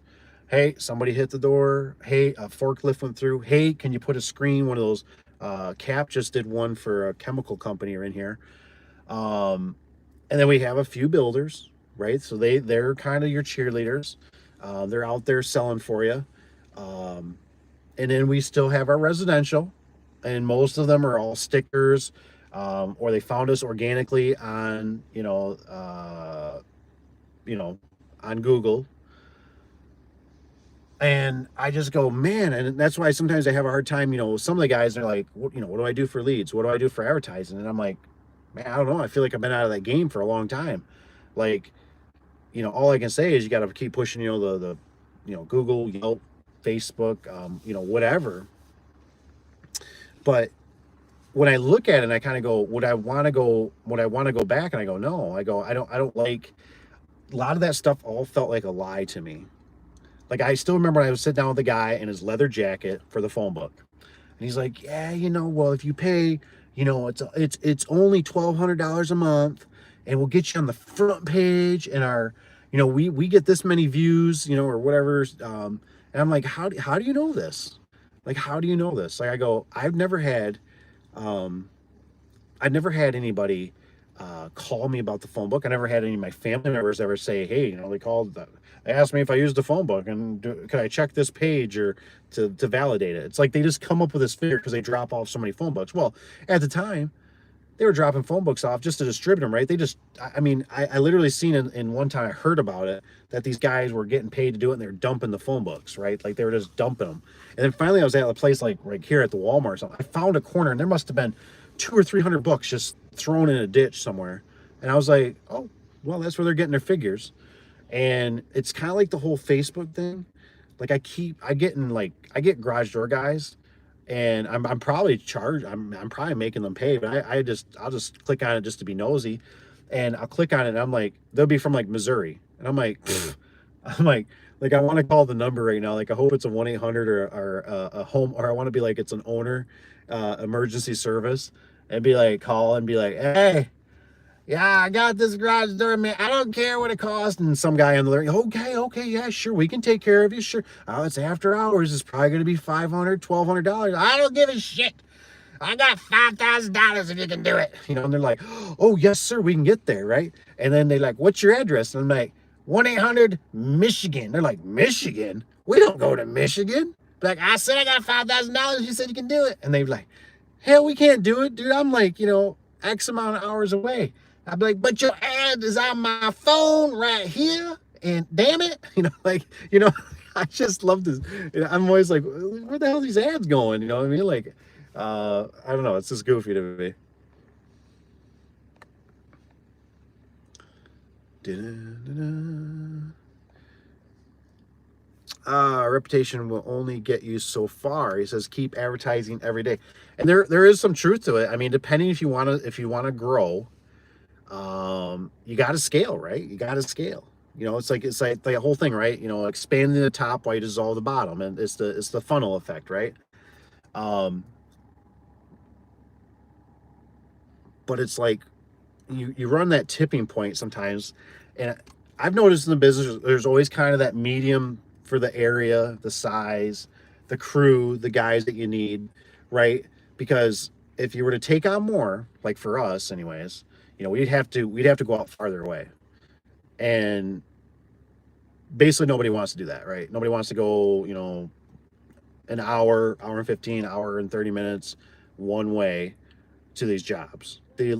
Hey, somebody hit the door. Hey, a forklift went through. Hey, can you put a screen? One of those, Cap just did one for a chemical company in here. And then we have a few builders, right? So they're kind of your cheerleaders. They're out there selling for you. Um, and then we still have our residential, and most of them are all stickers, or they found us organically on, you know, on Google. And I just go, man, and that's why sometimes I have a hard time. You know, some of the guys are like, what do I do for leads? What do I do for advertising? And I'm like, man, I don't know. I feel like I've been out of that game for a long time. Like, you know, all I can say is you got to keep pushing, you know, the you know, Google, Yelp, Facebook, you know, whatever. But when I look at it, and I kind of go, would I want to go back? And I go, no. I don't like, a lot of that stuff all felt like a lie to me. Like, I still remember when I would sit down with the guy in his leather jacket for the phone book. And he's like, yeah, you know, well, if you pay, you know, it's only $1,200 a month, and we'll get you on the front page, and our, you know, we get this many views, you know, or whatever. And I'm like, how do you know this? Like, how do you know this? Like, I go, um, I've never had anybody call me about the phone book. I never had any of my family members ever say, hey, you know, they asked me if I used the phone book, and could I check this page or to validate it. It's like they just come up with this figure because they drop off so many phone books. Well, at the time, they were dropping phone books off just to distribute them, right? They just, I mean, I literally seen in one time, I heard about it, that these guys were getting paid to do it, and they're dumping the phone books, right? Like, they were just dumping them. And then finally I was at a place like right here at the Walmart or something. I found a corner, and there must have been 200 or 300 books just thrown in a ditch somewhere. And I was like, oh, well, that's where they're getting their figures. And it's kind of like the whole Facebook thing. Like, I get garage door guys, and I'm probably charged. I'm probably making them pay, but I'll just click on it just to be nosy, and I'll click on it, and I'm like, they'll be from like Missouri, and I'm like, pfft. I'm like, I want to call the number right now. Like, I hope it's a 1-800 or a home, or I want to be like, it's an owner, emergency service, and be like, call and be like, hey, yeah, I got this garage door, man. I don't care what it costs. And some guy on the line, okay, yeah, sure, we can take care of you, sure. Oh, it's after hours. It's probably going to be $500, $1,200. I don't give a shit. I got $5,000 if you can do it. You know, and they're like, oh, yes, sir, we can get there, right? And then they're like, what's your address? And I'm like, 1-800 Michigan. They're like, Michigan? We don't go to Michigan. Like, I said I got $5,000. You said you can do it. And they're like, hell, we can't do it, dude. I'm like, you know, X amount of hours away. I'd be like, but your ad is on my phone right here, and damn it, you know, like, you know, I just love this. You know, I'm always like, where the hell are these ads going? You know what I mean? Like, I don't know. It's just goofy to me. Reputation will only get you so far. He says, keep advertising every day, and there is some truth to it. I mean, depending if you want to grow, you got to scale, right? You got to scale. You know, it's like the whole thing, right? You know, expanding the top while you dissolve the bottom, and it's the funnel effect, right? Um, but it's like you run that tipping point sometimes. And I've noticed in the business there's always kind of that medium for the area, the size, the crew, the guys that you need, right? Because if you were to take on more, like for us anyways, we'd have to go out farther away. And basically nobody wants to do that, right? Nobody wants to go, an hour and 15, hour and 30 minutes one way to these jobs. They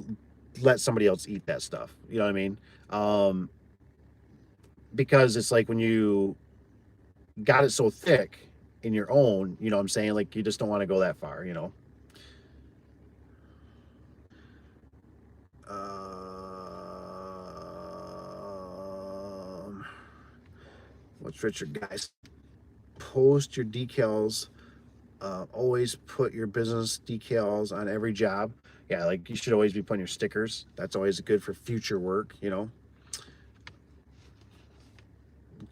let somebody else eat that stuff. You know what I mean? Um, because it's like when you got it so thick in your own, you know what I'm saying? Like you just don't want to go that far. Um, what's Richard, guys? Post your decals. Always put your business decals on every job. Yeah, like you should always be putting your stickers. That's always good for future work.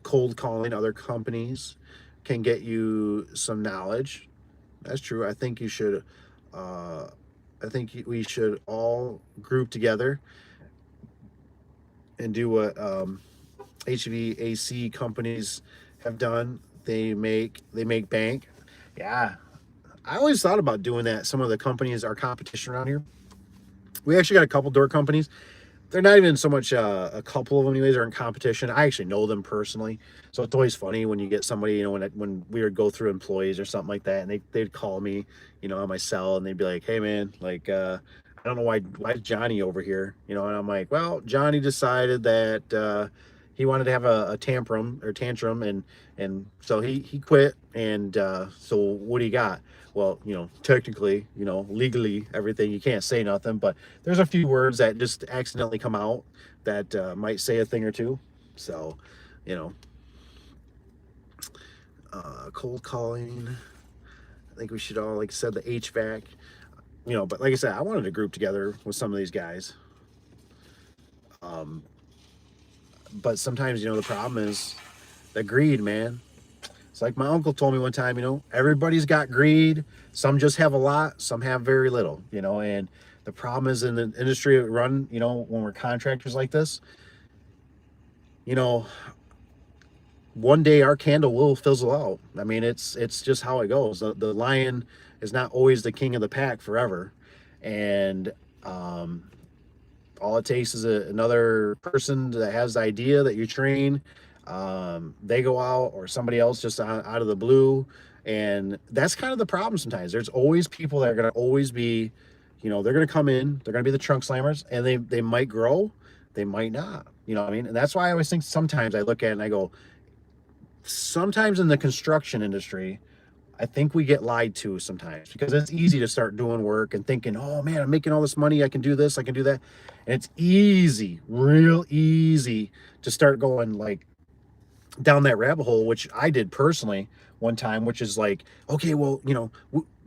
Cold calling other companies can get you some knowledge. That's true. Uh, I think we should all group together and do what HVAC companies have done. They make bank. Yeah, I always thought about doing that. Some of the companies, our competition around here, we actually got a couple door companies. They're not even so much a couple of them anyways are in competition. I actually know them personally, so it's always funny when you get somebody, when we would go through employees or something like that, and they'd call me, on my cell, and they'd be like, hey man, like I don't know why is Johnny over here, and I'm like, well, Johnny decided that he wanted to have a tantrum, and so he quit, and so what do you got? Well, technically, legally, everything, you can't say nothing, but there's a few words that just accidentally come out that might say a thing or two. So, you know, cold calling. I think we should all, like I said, the HVAC, but like I said, I wanted to group together with some of these guys. But sometimes, the problem is the greed, man. It's like my uncle told me one time, everybody's got greed. Some just have a lot, some have very little, and the problem is in the industry we run, when we're contractors like this, you know, one day our candle will fizzle out. I mean, it's just how it goes. The lion is not always the king of the pack forever. And all it takes is another person that has the idea that you train. They go out, or somebody else just out of the blue. And that's kind of the problem sometimes. There's always people that are going to always be, they're going to come in, they're going to be the trunk slammers, and they might grow, they might not. You know what I mean? And that's why I always think, sometimes I look at it and I go, sometimes in the construction industry, I think we get lied to sometimes, because it's easy to start doing work and thinking, oh man, I'm making all this money, I can do this, I can do that. And it's easy, real easy to start going like down that rabbit hole, which I did personally one time, which is like, okay, well,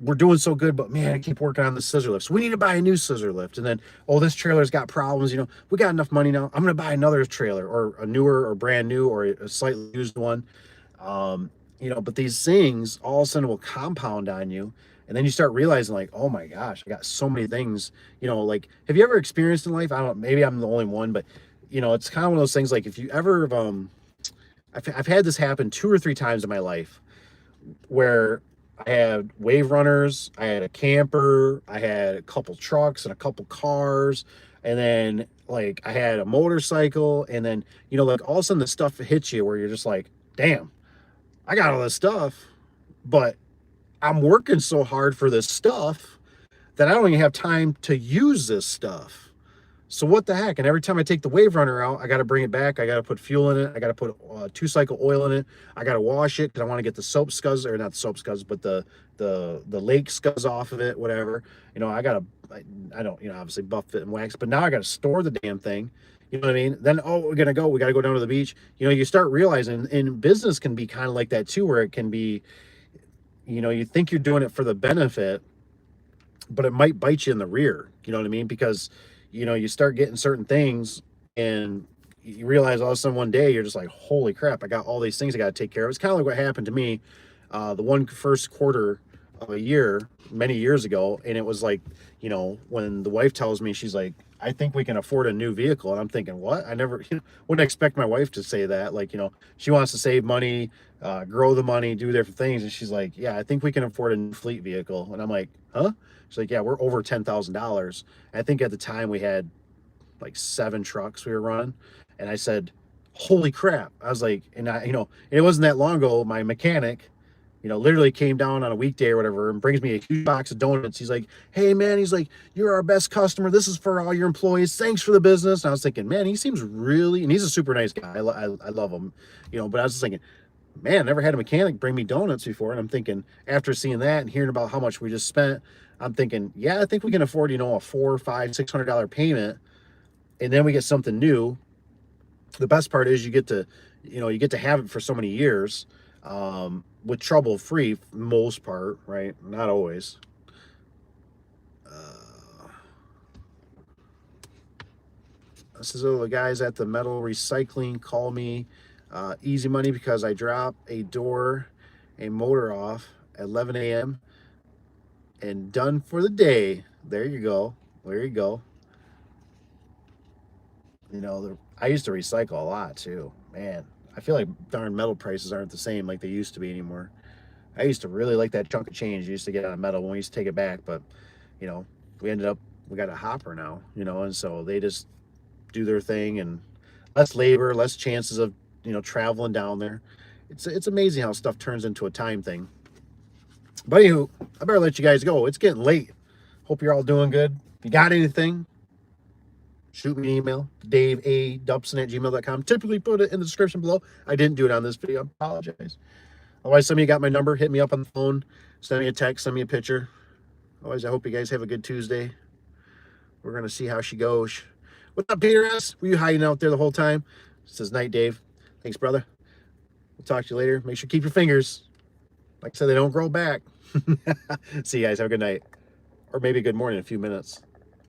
we're doing so good, but man, I keep working on the scissor lifts. We need to buy a new scissor lift. And then, oh, this trailer's got problems. We got enough money now. I'm going to buy another trailer, or a newer or brand new or a slightly used one. But these things all of a sudden will compound on you. And then you start realizing, like, oh my gosh, I got so many things, like, have you ever experienced in life? I don't know, maybe I'm the only one, but it's kind of one of those things, like, if you ever, I've had this happen 2 or 3 times in my life, where I had wave runners, I had a camper, I had a couple trucks and a couple cars, and then like I had a motorcycle, and then like all of a sudden the stuff hits you where you're just like, damn, I got all this stuff, but I'm working so hard for this stuff that I don't even have time to use this stuff. So what the heck? And every time I take the wave runner out, I got to bring it back. I got to put fuel in it. I got to put 2-cycle oil in it. I got to wash it because I want to get the soap scuds, or not the soap scuds, but the lake scuds off of it, whatever. I don't, obviously buff it and wax, but now I got to store the damn thing. You know what I mean? Then, oh, we got to go down to the beach. You start realizing, and business can be kind of like that too, where it can be, you think you're doing it for the benefit, but it might bite you in the rear. You know what I mean? Because you start getting certain things, and you realize all of a sudden one day you're just like, holy crap, I got all these things I got to take care of. It's kind of like what happened to me the first quarter of a year many years ago, and it was like, when the wife tells me, she's like, I think we can afford a new vehicle, and I'm thinking, what? I never wouldn't expect my wife to say that. Like, she wants to save money, grow the money, do different things, and she's like, yeah, I think we can afford a new fleet vehicle. And I'm like, huh? She's like, yeah, we're over $10,000. I think at the time we had like 7 trucks we were running, and I said, holy crap. I was like, and it wasn't that long ago, my mechanic, literally came down on a weekday or whatever and brings me a huge box of donuts. He's like, hey man, he's like, you're our best customer, this is for all your employees, thanks for the business. And I was thinking, man, he seems really, and he's a super nice guy, I love him, but I was just thinking, man, I never had a mechanic bring me donuts before. And I'm thinking, after seeing that and hearing about how much we just spent, I'm thinking, yeah, I think we can afford, a $400, $500, $600 payment, and then we get something new. The best part is you get to have it for so many years, with trouble free for the most part, right? Not always. This is, the guys at the metal recycling call me, easy money because I drop a motor off at 11 a.m. and done for the day. There you go. There you go. I used to recycle a lot too, man. I feel like darn metal prices aren't the same like they used to be anymore. I used to really like that chunk of change you used to get out of metal when we used to take it back, but we got a hopper now, and so they just do their thing, and less labor, less chances of traveling down there. It's amazing how stuff turns into a time thing. But anywho, I better let you guys go. It's getting late. Hope you're all doing good. If you got anything, shoot me an email, daveadubson@gmail.com. Typically put it in the description below. I didn't do it on this video. I apologize. Otherwise, some of you got my number. Hit me up on the phone. Send me a text. Send me a picture. Otherwise, I hope you guys have a good Tuesday. We're going to see how she goes. What's up, Peter S? Were you hiding out there the whole time? It says night, Dave. Thanks, brother. We'll talk to you later. Make sure to keep your fingers. Like I said, they don't grow back. See you guys. Have a good night. Or maybe a good morning in a few minutes.